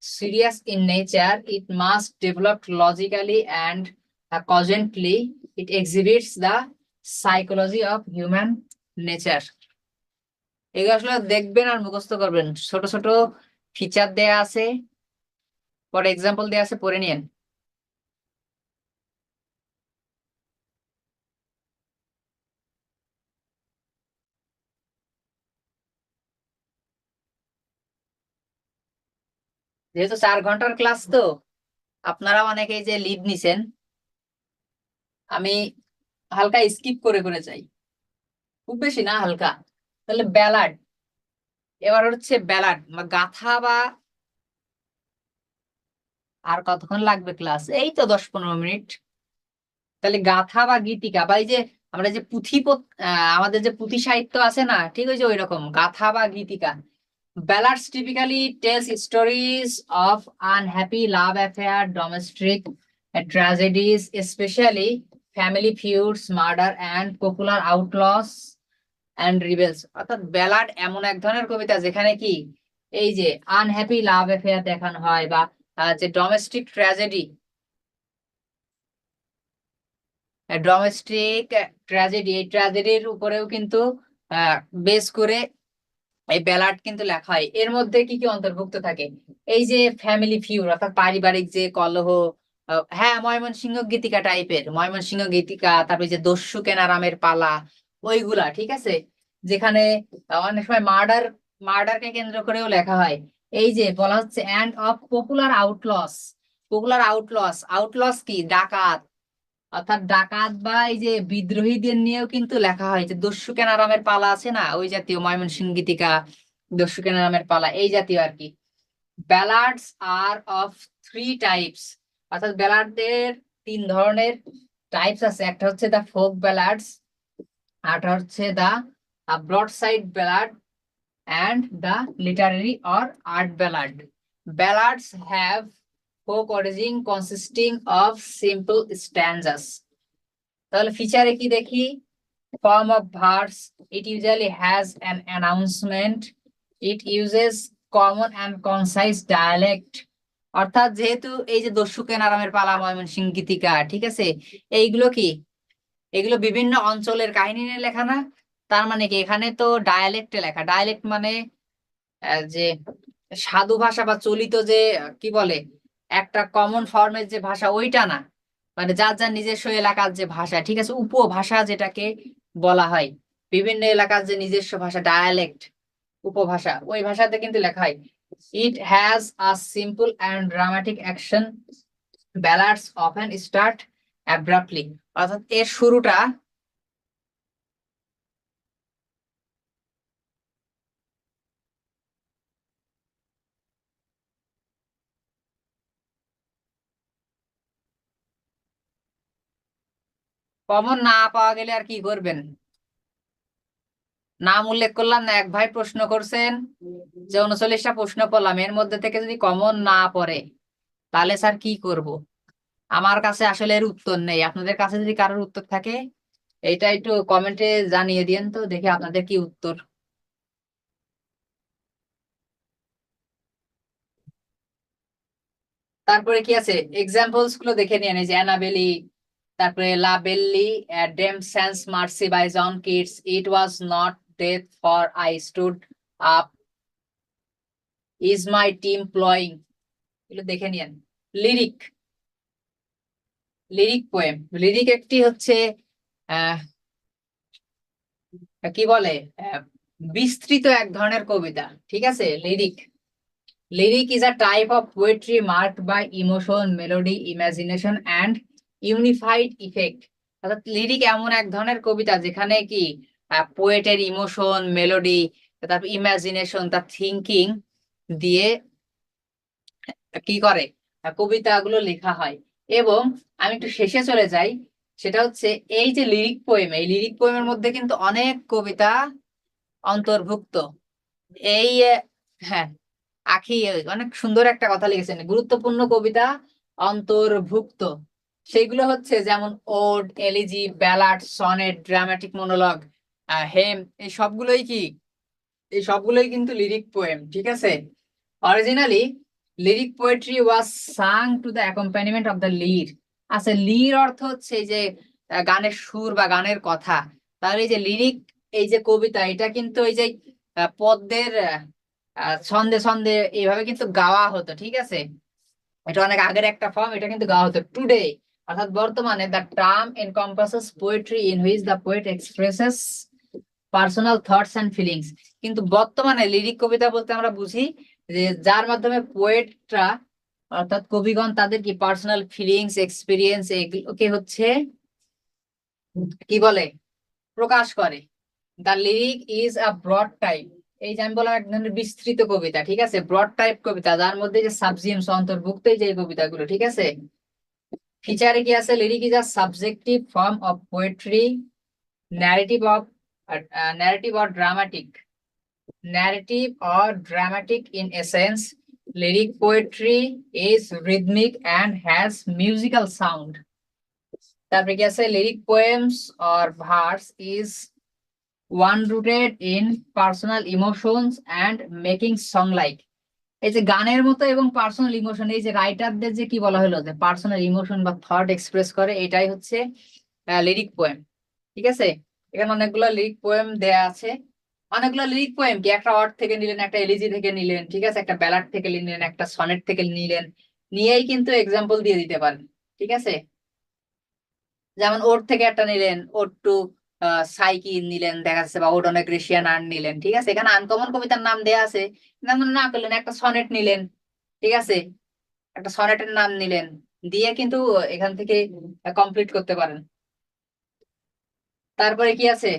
S1: serious in nature, it must develop logically and cogently, it exhibits the psychology of human nature. এগুলো আসলে দেখবেন আর মুখস্থ করবেন। ছোট ছোট ফিচার দেয়া আছে, পরে এক্সাম্পল দেয়া আছে, পড়ে নিয়েন। যেহেতু 4 ঘন্টার ক্লাস, তো আপনারা অনেকেই যে লিভ নিছেন, আমি হালকা স্কিপ করে করে যাই, খুব বেশি না, হালকা। তাহলে ব্যালাড, এবার হচ্ছে ব্যালাড বা গাথা, বা আর কতক্ষণ লাগবে ক্লাস? এই তো 10-15 মিনিট। তাহলে গাথা বা গীতিকা, বা এই যে আমরা যে আমাদের যে পুঁথি সাহিত্য আছে না, ঠিক ওই যে ওই রকম গাথা বা গীতিকা। Ballads typically tells stories of unhappy love affair, domestic tragedies, especially family feuds, murder, and popular outlaws and rebels. অর্থাৎ ব্যালাড এমন এক ধরনের কবিতা যেখানে কি এই যে আনহ্যাপি লাভ অ্যাফেয়ার দেখানো হয়, বা যে ডোমেস্টিক ট্র্যাজেডি, এই ট্র্যাজেডির উপরেও কিন্তু বেস করে এই ব্যালাড কিন্তু লেখা হয়। এর মধ্যে কি কি অন্তর্ভুক্ত থাকে? এই যে ফ্যামিলি ফিউড, অর্থাৎ পারিবারিক যে কলহ, হ্যাঁ, ময়মনসিংহ গীতিকা টাইপের, ময়মনসিংহ গীতিকা, তারপরে যে দস্যু কেনারামের পালা, ওইগুলা, ঠিক আছে। যেখানে অনেক সময় মার্ডারকে কেন্দ্র করেও লেখা হয়। এই যে বলা হচ্ছে এন্ড অফ পপুলার আউটলস। আউটলস কি? ডাকাত। অর্থাৎ ডাকাত বা এই যে বিদ্রোহীদের নিয়েও কিন্তু লেখা হয়। যে দস্যু কেনারামের পালা আছে না, ওই জাতীয় ময়মনসিংহ গীতিকা, দস্যু কেনারামের পালা, এই জাতীয় আর কি। ব্যালাডস আর অফ 3 টাইপস, অর্থাৎ ব্যালাডদের 3 ধরনের টাইপস আছে। একটা হচ্ছে দা ফোক ব্যালাডস, আরটা হচ্ছে দা ব্রডসাইড ballad, and the literary or art ballad. Ballads have folk origin consisting of simple stanzas. তাহলে ফিচারে কি দেখি? Form of verse, it usually has an announcement, it uses common and concise dialect. অর্থাৎ যেহেতু এই যে দস্যু কেনারামের পালা, ময়মনসিংহ গীতিকা, ঠিক আছে, এইগুলো কি, এগুলো বিভিন্ন অঞ্চলের কাহিনী নিয়ে লেখা না? তার মানে কি এখানে তো ডায়ালেক্টে লেখা। ডায়ালেক্ট মানে যে সাধু ভাষা বা চলিত যে কি বলে, একটা কমন ফর্মের যে ভাষা, ওইটা না। মানে যার যার নিজস্ব এলাকার যে ভাষা, ঠিক আছে, উপভাষা যেটাকে বলা হয়। বিভিন্ন এলাকার যে নিজস্ব ভাষা, ডায়ালেক্ট, উপভাষা, ওই ভাষাতে কিন্তু লেখা হয়। ইট has a simple and dramatic action, ব্যালাডস often start abruptly. অর্থাৎ এর শুরুটা কমন না পাওয়া গেলে আর কি করবেন? নাম উল্লেখ করলাম না, এক ভাই প্রশ্ন করছেন যে 39টা প্রশ্ন করলাম, এর মধ্যে থেকে যদি কমন না পড়ে তাহলে স্যার কি করব? আমার কাছে আসলে এর উত্তর নেই। আপনাদের কাছে যদি কারোর উত্তর থাকে, এটা একটু কমেন্টে জানিয়ে দিন তো, দেখি আপনাদের কি উত্তর। তারপরে কি আছে? এক্সাম্পলস গুলো দেখে নিয়ে এই যে অ্যানাবেলি, তারপরে la belle, dame sans merci by John Keats, it was not death for I stood up, is my team ploughing, এগুলো দেখে নিয়েন। Lyric, poem. লিরিক একটি হচ্ছে আহ কি বলে, আহ, বিস্তৃত এক ধরনের কবিতা, ঠিক আছে। Lyric is a type of poetry marked by emotion, melody, imagination and unified effect. অর্থাৎ লিরিক এমন এক ধরনের কবিতা যেখানে কি পোয়েটের ইমোশন, মেলোডি, তারপর ইমাজিনেশন, তার থিঙ্কিং দিয়ে কি করে কবিতাগুলো লেখা হয়। এবং আমি একটু শেষে চলে যাই, সেটা হচ্ছে এই যে লিরিক পোয়েম, এই লিরিক পোয়েমের মধ্যে কিন্তু অনেক কবিতা অন্তর্ভুক্ত। এই হ্যাঁ, আখি অনেক সুন্দর একটা কথা লিখেছেন, গুরুত্বপূর্ণ কবিতা অন্তর্ভুক্ত। সেইগুলো হচ্ছে যেমন ode, elegy, ballad, sonnet, dramatic monologue, hymn, এই সবগুলোই কিন্তু লিরিক পোয়েম। ঠিক আছে, originally lyric poetry was sung to the accompaniment of the lyre. আচ্ছা, লির অর্থ হচ্ছে এই যে গানের সুর বা গানের কথা। তাহলে এই যে লিরিক, এই যে কবিতা, এটা কিন্তু এই যে পদ্যের ছন্দে ছন্দে এইভাবে কিন্তু গাওয়া হতো। ঠিক আছে, এটা অনেক আগের একটা ফর্ম, এটা কিন্তু গাওয়া হতো। টুডে অর্থাৎ বর্তমানে the term encompasses poetry in which the poet expresses personal thoughts and feelings. কিন্তু বর্তমানে লিরিক কবিতা বলতে আমরা বুঝি যে যার মাধ্যমে পোয়েটরা অর্থাৎ কবিগণ তাদের কি পার্সোনাল ফিলিংস, এক্সপিরিয়েন্স এগুলোকে হচ্ছে কি বলে, প্রকাশ করে। The lyric is a broad type, এই যে আমি বললাম এক ধরনের বিস্তৃত কবিতা। ঠিক আছে, ব্রড টাইপ কবিতা যার মধ্যে যে সাবজিএমস অন্তর্ভুক্ত, এই যে কবিতাগুলো। ঠিক আছে, ফিচারে কি আছে, lyric is a subjective form of poetry, narrative of narrative or dramatic, narrative or dramatic in essence. Lyric poetry is rhythmic and has musical sound. তারপরে কি আছে, lyric poems or verse is one rooted in personal emotions and making song like. এই যে গানের মতো এবং personal emotion, এই যে রাইটারদের যে কি বলা হলো যে পার্সোনাল ইমোশন বা থট এক্সপ্রেস করে, এটাই হচ্ছে লিরিক পোয়েম। ঠিক আছে, এখানে অনেকগুলো লিরিক পোয়েম দেয়া আছে। অনেকগুলো লিরিক পোয়েম কি একটা ওয়ার্ড থেকে নিলেন, একটা এলিজি থেকে নিলেন, ঠিক আছে, একটা ব্যালাড থেকে নিলেন, একটা সনেট থেকে নিলেন, নিয়েই কিন্তু এক্সাম্পল দিয়ে দিতে পারেন। ঠিক আছে, যেমন ওর থেকে একটা নিলেন, ওর টু সাইকি নিলেন, দেখা যাচ্ছে, বা ওড অন গ্রেসিয়ান আর্ন নিলেন। ঠিক আছে, এখানে আনকমন কবিতার নাম দেয়া আছে, নাম না করলেন, একটা সনেট নিলেন। ঠিক আছে, একটা সনেটের নাম নিলেন, দিয়ে কিন্তু এখান থেকে কমপ্লিট করতে পারেন। তারপরে কি আছে,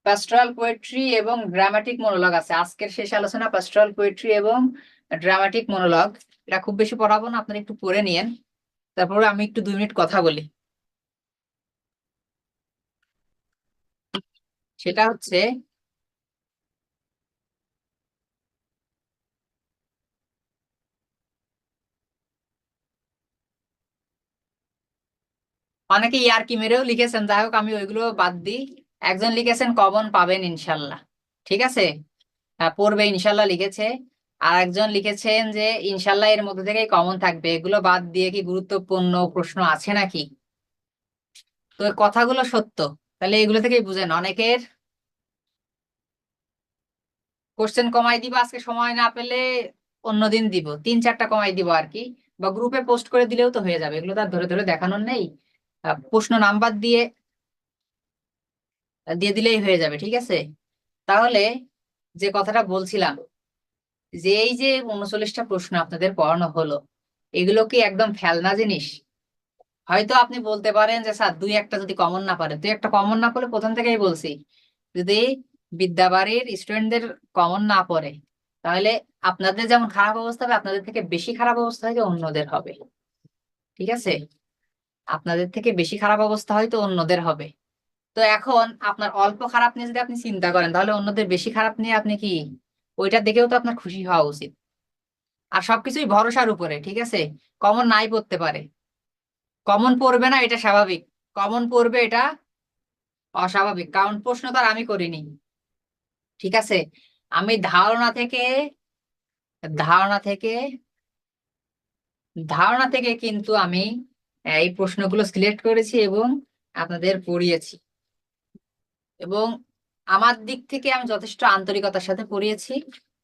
S1: পাস্টোরাল পোয়েট্রি এবং ড্রামাটিক মনোলগ আছে। আজকের শেষ আলোচনা পাস্টোরাল পোয়েট্রি এবং ড্রামাটিক মনোলগ। এটা খুব বেশি পড়াবো না, আপনারা একটু পড়ে নিয়েন, তারপরে আমি একটু 2 মিনিট কথা বলি। সেটা হচ্ছে, অনেকে ইয়ারকি মেরেও লিখেছেন, যাই হোক আমি ওইগুলো বাদ দিই। একজন লিখেছেন কমন পাবেন ইনশাল্লাহ। ঠিক আছে, পড়বে ইনশাল্লাহ লিখেছে। আর একজন লিখেছেন যে ইনশাল্লাহ এর মধ্যে থেকেই কমন থাকবে, এগুলো বাদ দিয়ে কি গুরুত্বপূর্ণ প্রশ্ন আছে নাকি? তো এই কথাগুলো সত্য, তাহলে এগুলো থেকেই বুঝেন। অনেকের কোশ্চেন কমাই দিব, আজকে সময় না পেলে অন্যদিন দিব, 3-4টা কমাই দিব আর কি, বা গ্রুপে পোস্ট করে দিলেও তো হয়ে যাবে। এগুলো তার ধরে ধরে দেখানোর নেই, প্রশ্ন নাম্বার দিয়ে দিয়ে দিলেই হয়ে যাবে। ঠিক আছে, তাহলে যে কথাটা বলছিলাম, যে এই যে 39টা প্রশ্ন আপনাদের পড়ানো হলো, এগুলো কি একদম ফেলনা জিনিস? হয়তো আপনি বলতে পারেন যে স্যার 2-1টা যদি কমন না পারে, 2-1টা কমন না পড়লে প্রথম থেকেই বলছি, যদি বিদ্যাবাড়ির স্টুডেন্টদের কমন না পড়ে, তাহলে আপনাদের যেমন খারাপ অবস্থা হবে, আপনাদের থেকে বেশি খারাপ অবস্থা হয়তো অন্যদের হবে। ঠিক আছে, আপনাদের থেকে বেশি খারাপ অবস্থা হয়তো অন্যদের হবে। তো এখন আপনার অল্প খারাপ নিয়ে যদি আপনি চিন্তা করেন, তাহলে অন্যদের বেশি খারাপ নিয়ে আপনি কি, ওইটা দেখেও তো আপনার খুশি হওয়া উচিত। আর সবকিছুই ভরসার উপরে। ঠিক আছে, কমন নাই পড়তে পারে, কমন পড়বে না এটা স্বাভাবিক, কমন পড়বে এটা অস্বাভাবিক, কারণ প্রশ্ন তো আর আমি করিনি। ঠিক আছে, আমি ধারণা থেকে ধারণা থেকে কিন্তু আমি এই প্রশ্নগুলো সিলেক্ট করেছি এবং আপনাদের পড়িয়েছি, এবং আমার দিক থেকে আমি যথেষ্ট আন্তরিকতার সাথে পড়িয়েছি,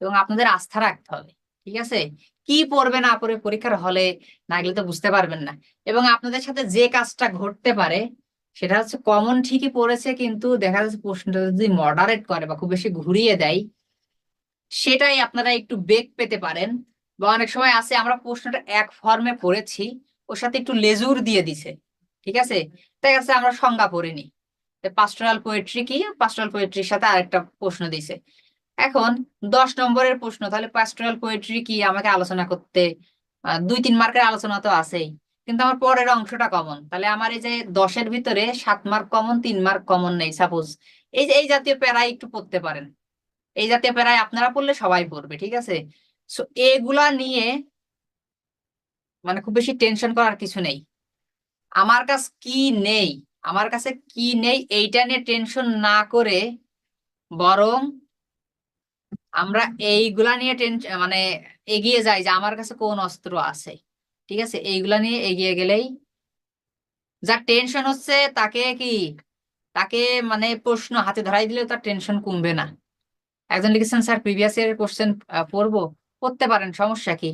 S1: এবং আপনাদের আস্থা রাখতে হবে। ঠিক আছে, কি পড়বে না পড়বে পরীক্ষার হলে না গেলে তো বুঝতে পারবেন না। এবং আপনাদের সাথে যে কাজটা ঘটতে পারে, সেটা হচ্ছে কমন ঠিকই পড়েছে, কিন্তু দেখা যাচ্ছে প্রশ্নটা যদি মডারেট করে বা খুব বেশি ঘুরিয়ে দেয়, সেটাই আপনারা একটু বেগ পেতে পারেন। বা অনেক সময় আছে আমরা প্রশ্নটা এক ফর্মে পড়েছি, ওর সাথে একটু লেজুর দিয়ে দিছে। ঠিক আছে, তাই আছে আমরা সংজ্ঞা পড়িনি, পাস্টোরাল পোয়েট্রি কি, পাস্টোরাল পোয়েট্রির সাথে আরেকটা প্রশ্ন দিছে। এখন 10 নম্বরের প্রশ্ন, তাহলে পাস্টোরাল পোয়েট্রি কি আমাকে আলোচনা করতে 2-3 মার্কের আলোচনা তো আছেই, কিন্তু আমার পরের অংশটা কমন, তাহলে আমার এই যে 10-এর ভিতরে 7 মার্ক কমন, 3 মার্ক কমন নেই সাপোজ, এই যে এই জাতীয় প্যারায় একটু পড়তে পারেন, এই জাতীয় প্যারায় আপনারা পড়লে সবাই পড়বে, ঠিক আছে। সো এগুলা নিয়ে মানে খুব বেশি টেনশন করার কিছু নেই। আমার কাছে কি নেই, আমার কাছে কি নেই এইটা নিয়ে টেনশন না করে বরং আমরা এইগুলা নিয়ে মানে এগিয়ে যাই যে আমার কাছে কোন অস্ত্র আছে, ঠিক আছে। এইগুলা নিয়ে এগিয়ে গেলেই, যার টেনশন হচ্ছে তাকে কি, তাকে মানে প্রশ্ন হাতে ধরাই দিলেও তার টেনশন কমবে না। একজন লিখেছেন স্যার প্রিভিয়াস ইয়ারের কোশ্চেন পড়বো, পড়তে পারেন, সমস্যা কি?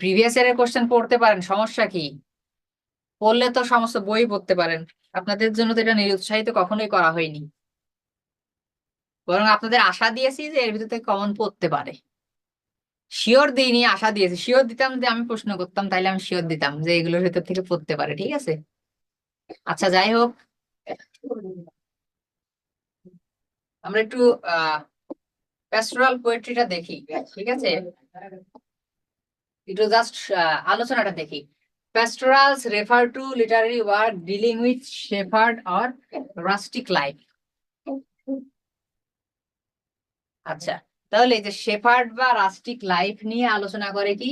S1: প্রিভিয়াস ইয়ারের কোশ্চেন পড়তে পারেন, সমস্যা কি? পড়লে তো সমস্ত বই পড়তে পারেন। আপনাদের জন্য তো এটা নিরুৎসাহিত কখনোই করা হয়নি, বরং আপনাদের আশা দিয়েছি যে এর ভিতর থেকে কমন পড়তে পারে। শিওর দিইনি, আশা দিয়েছি। শিওর দিতাম যে আমি প্রশ্ন করতাম, তাইলে আমি শিওর দিতাম যে এগুলোর ভিতর থেকে পড়তে পারে, ঠিক আছে। আচ্ছা যাই হোক, আমরা একটু প্যাস্টোরাল পোয়েট্রিটা দেখি, ঠিক আছে। একটু জাস্ট আলোচনাটা দেখি। Pastorals refer to literary work dealing with shepherd or rustic life. আচ্ছা, তাহলে এই যে শেফার্ড বা রাস্টিক লাইফ নিয়ে আলোচনা করে কি,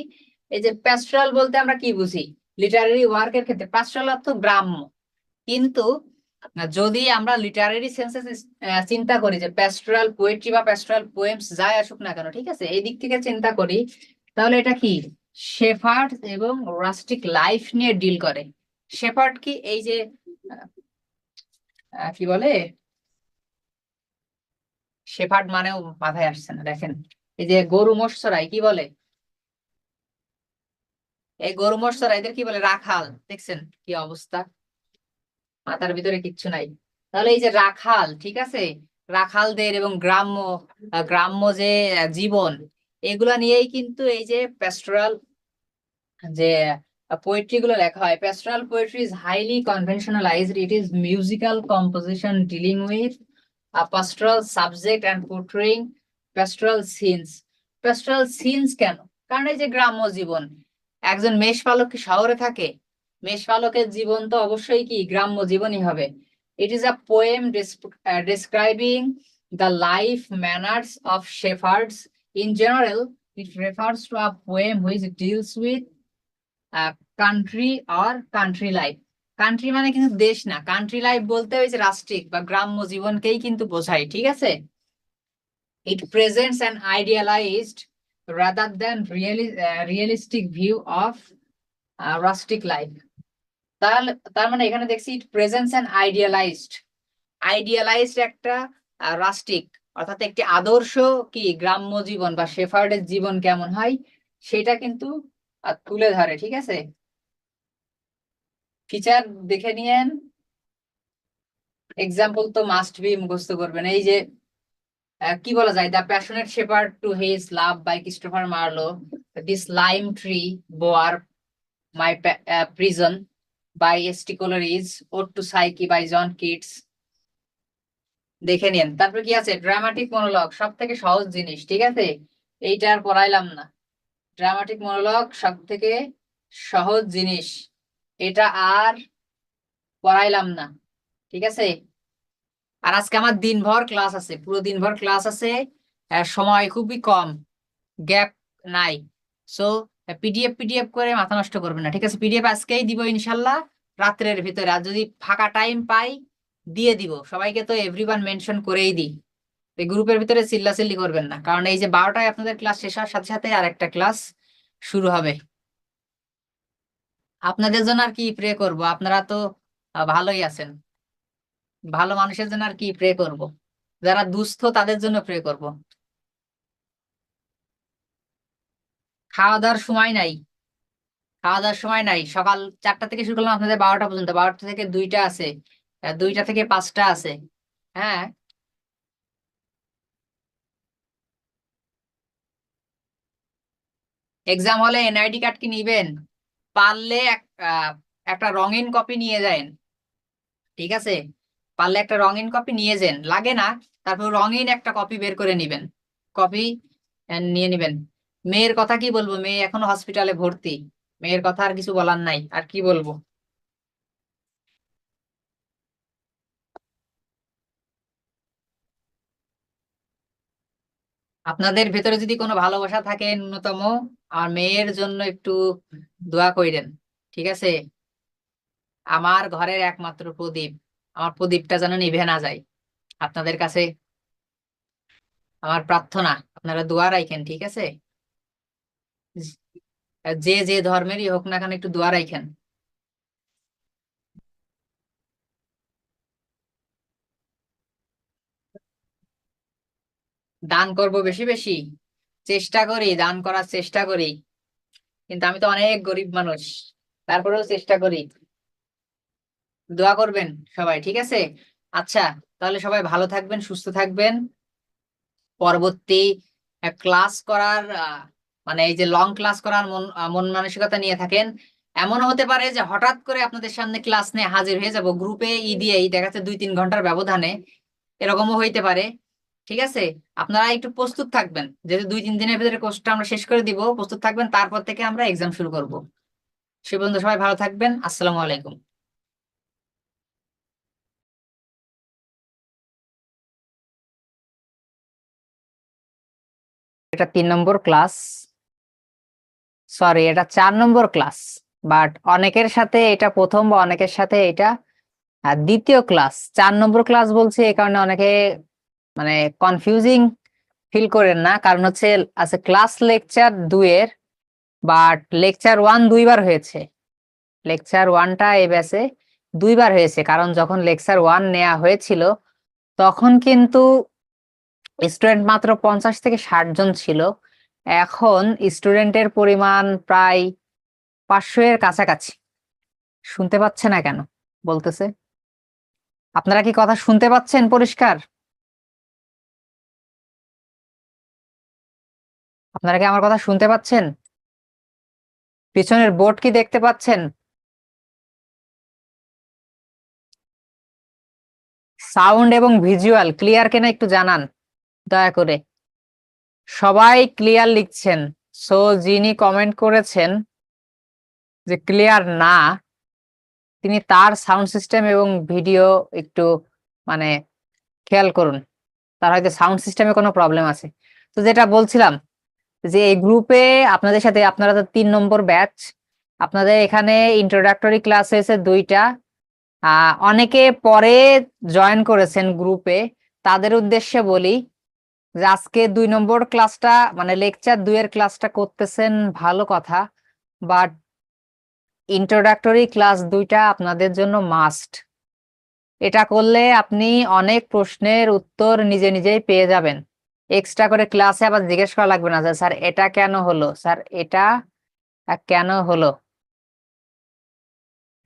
S1: এই যে প্যাস্টোরাল বলতে আমরা কি বুঝি? লিটারারি ওয়ার্কের ক্ষেত্রে প্যাস্টোরাল অর্থ গ্রাম্য, কিন্তু যদি আমরা লিটারারি সেন্সে চিন্তা করি যে প্যাস্টোরাল পোয়েট্রি বা প্যাস্টোরাল পোয়েমস যাই আসুক না কেন, ঠিক আছে, এই দিক থেকে চিন্তা করি, তাহলে এটা কি শেফার্ড এবং রাস্টিক লাইফ নিয়ে ডিল করে। শেফার্ড কি, এই যে কি বলে, শেফার্ড মানেও মাথায় আসছে না, দেখেন এই যে গরু মোষ চড়াই, কি বলে? এই গরু মোষ চড়াই এদের কি বলে? রাখাল। দেখছেন কি অবস্থা, মাথার ভিতরে কিচ্ছু নাই। তাহলে এই যে রাখাল, ঠিক আছে, রাখালদের এবং গ্রাম্য গ্রাম্য যে জীবন, এগুলা নিয়েই কিন্তু এই যে প্যাস্টোরাল যে পোয়েট্রি গুলো লেখা হয়। Pastoral poetry is highly conventionalized, it is musical composition dealing with pastoral subject and portraying pastoral scenes. pastoral scenes কেন? কারণ এই যে গ্রাম্য জীবন, একজন মেষপালক কি শহরে থাকে? মেষপালকের জীবন তো অবশ্যই কি গ্রাম্য জীবনই হবে। It is a poem describing the life manners of shepherds. In general, it refers to a poem which deals with country or country life. Country মানে কিন্তু দেশ না, কান্ট্রি লাইফ বলতে ওই যে রাষ্ট্রিক বা গ্রাম্য জীবনকেই কিন্তু বোঝায়, ঠিক আছে। It presents an idealized rather than realistic view of rustic life. তাহলে তার মানে এখানে দেখছি ইট প্রেজেন্টস অ্যান আইডিয়ালাইজড, আইডিয়ালাইজড একটা রাস্টিক, অর্থাৎ একটি আদর্শ কি গ্রাম্য জীবন বা শেফার্ডের জীবন কেমন হয় সেটা কিন্তু তুলে ধরে, ঠিক আছে। ফিচার দেখে নিয়েন, এক্সাম্পল তো মাস্ট বি মুখস্থ করবেন। এই যে কি বলা যায়, the passionate shepherd to his love by Christopher Marlowe, this lime tree bower my prison by S T. Coleridge, ode to Psyche by John Keats. দেখে নিন। তারপর কি আছে, ড্রামাটিক মনোলগ, সব থেকে সহজ জিনিস, ঠিক আছে, এইটা আর পড়াইলাম না। ড্রামাটিক মনোলগ সব থেকে সহজ জিনিস, এটা আর পড়াইলাম না, ঠিক আছে। আর আজকে আমার দিনভর ক্লাস আছে, পুরো দিনভর ক্লাস আছে, সময় খুবই কম, গ্যাপ নাই। সো পিডিএফ করে মাথা নষ্ট করবেন না, ঠিক আছে। পিডিএফ আজকেই দিব ইনশাল্লাহ রাত্রের ভিতরে, আর যদি ফাঁকা টাইম পাই দিয়ে দিব। সবাইকে তো এভরিওয়ান মেনশন করেই দিই। এই গ্রুপের ভিতরে চিল্লাচিল্লি করবেন না, কারণ এই যে 12টায় আপনাদের ক্লাস শেষ হওয়ার সাথে সাথে আর একটা ক্লাস শুরু হবে। আপনাদের জন্য আর কি প্রে করব, আপনারা তো ভালোই আছেন। ভালো মানুষের জন্য আর কি প্রে করব, যারা দুস্থ তাদের জন্য প্রে করব। খাওয়া দাওয়ার সময় নাই, খাওয়া দাওয়ার সময় নাই। সকাল 4টা থেকে শুরু করলাম আপনাদের 12টা পর্যন্ত, 12টা থেকে 2টা আছে, 2টা থেকে 5টা আছে। হ্যাঁ, এক্সাম হলে এনআইডি কার্ড কি নিবেন? পারলে একটা রঙিন কপি নিয়ে যান, ঠিক আছে। পারলে একটা রঙিন কপি নিয়ে যান, লাগে না তারপর রঙিন একটা কপি বের করে নিবেন, কপি নিয়ে নিবেন। মেয়ের কথা কি বলবো, মেয়ে এখনো হসপিটালে ভর্তি, মেয়ের কথা আর কিছু বলার নাই, আর কি বলবো। আপনাদের ভেতরে যদি কোনো ভালোবাসা থাকে ন্যূনতম, আমার মেয়ের জন্য একটু দোয়া কইরেন, ঠিক আছে? আমার ঘরের একমাত্র প্রদীপ, আমার প্রদীপটা যেন নিভে না যায়। আপনাদের কাছে আমার প্রার্থনা, আপনারা দোয়া রাখেন, ঠিক আছে? যে যে ধর্মেরই হোক না কেন, একটু দোয়া রাখেন। দান করব বেশি বেশি, চেষ্টা করি, দান করার চেষ্টা করি, কিন্তু আমি তো অনেক গরিব মানুষ, তারপরেও চেষ্টা করি। দোয়া করবেন সবাই, ঠিক আছে? আচ্ছা, তাহলে সবাই ভালো থাকবেন, সুস্থ থাকবেন। পরবর্তী ক্লাস করার মানে এই যে লং ক্লাস করার মন মানসিকতা নিয়ে থাকেন। এমন হতে পারে যে হঠাৎ করে আপনাদের সামনে ক্লাস নিয়ে হাজির হয়ে যাব, গ্রুপে দিয়েই দেখা যাচ্ছে 2-3 ঘন্টার ব্যবধানে, এরকমও হইতে পারে। ঠিক আছে, আপনারা একটু প্রস্তুত থাকবেন, যেহেতু 2-3 দিনের ভিতরে কোর্সটা আমরা শেষ করে দিব, প্রস্তুত থাকবেন, তারপর থেকে আমরা এক্সাম শুরু করব। সে পর্যন্ত সবাই ভালো থাকবেন, আসসালামু আলাইকুম। এটা 3 নম্বর ক্লাস, সরি এটা 4 নম্বর ক্লাস, বাট অনেকের সাথে এটা প্রথম বা অনেকের সাথে এটা দ্বিতীয় ক্লাস। 4 নম্বর ক্লাস বলছি এই কারণে অনেকে মানে কনফিউজিং ফিল করেন না, কারণ হচ্ছে আছে ক্লাস লেকচার 2 এর, বাট লেকচার 1 2বার হয়েছে। লেকচার 1টা এই ব্যাচে 2বার হয়েছে, কারণ যখন লেকচার 1 নেওয়া হয়েছিল তখন কিন্তু স্টুডেন্ট মাত্র 50 থেকে 60 জন ছিল। এখন স্টুডেন্টের পরিমাণ প্রায় 500 এর কাছাকাছি। শুনতে পাচ্ছে না কেন বলতেছে? আপনারা কি কথা শুনতে পাচ্ছেন পরিষ্কার? আপনারা কি আমার কথা শুনতে পাচ্ছেন? পিছনের বোর্ড কি দেখতে পাচ্ছেন? সাউন্ড এবং ভিজুয়াল ক্লিয়ার কিনা একটু জানান দয়া করে। সবাই ক্লিয়ার লিখছেন, সো যিনি কমেন্ট করেছেন যে ক্লিয়ার না, তিনি তার সাউন্ড সিস্টেম এবং ভিডিও একটু মানে খেয়াল করুন, তার হয়তো সাউন্ড সিস্টেমে কোনো প্রবলেম আছে। তো যেটা বলছিলাম, যে এই গ্রুপে আপনাদের সাথে, আপনারা তো 3 নম্বর ব্যাচ, আপনাদের এখানে ইন্ট্রোডাক্টরি ক্লাস হয়েছে 2টা। অনেকে পরে জয়েন করেছেন গ্রুপে, তাদের উদ্দেশ্যে বলি যে আজকে 2 নম্বর ক্লাসটা মানে লেকচার 2 এর ক্লাসটা করতেছেন ভালো কথা, বাট ইন্ট্রোডাক্টরি ক্লাস 2টা আপনাদের জন্য মাস্ট। এটা করলে আপনি অনেক প্রশ্নের উত্তর নিজে নিজেই পেয়ে যাবেন। এক্সট্রা করে ক্লাসে আবার জিজ্ঞেস করা লাগবে না যে স্যার এটা কেন হলো, স্যার এটা কেন হলো।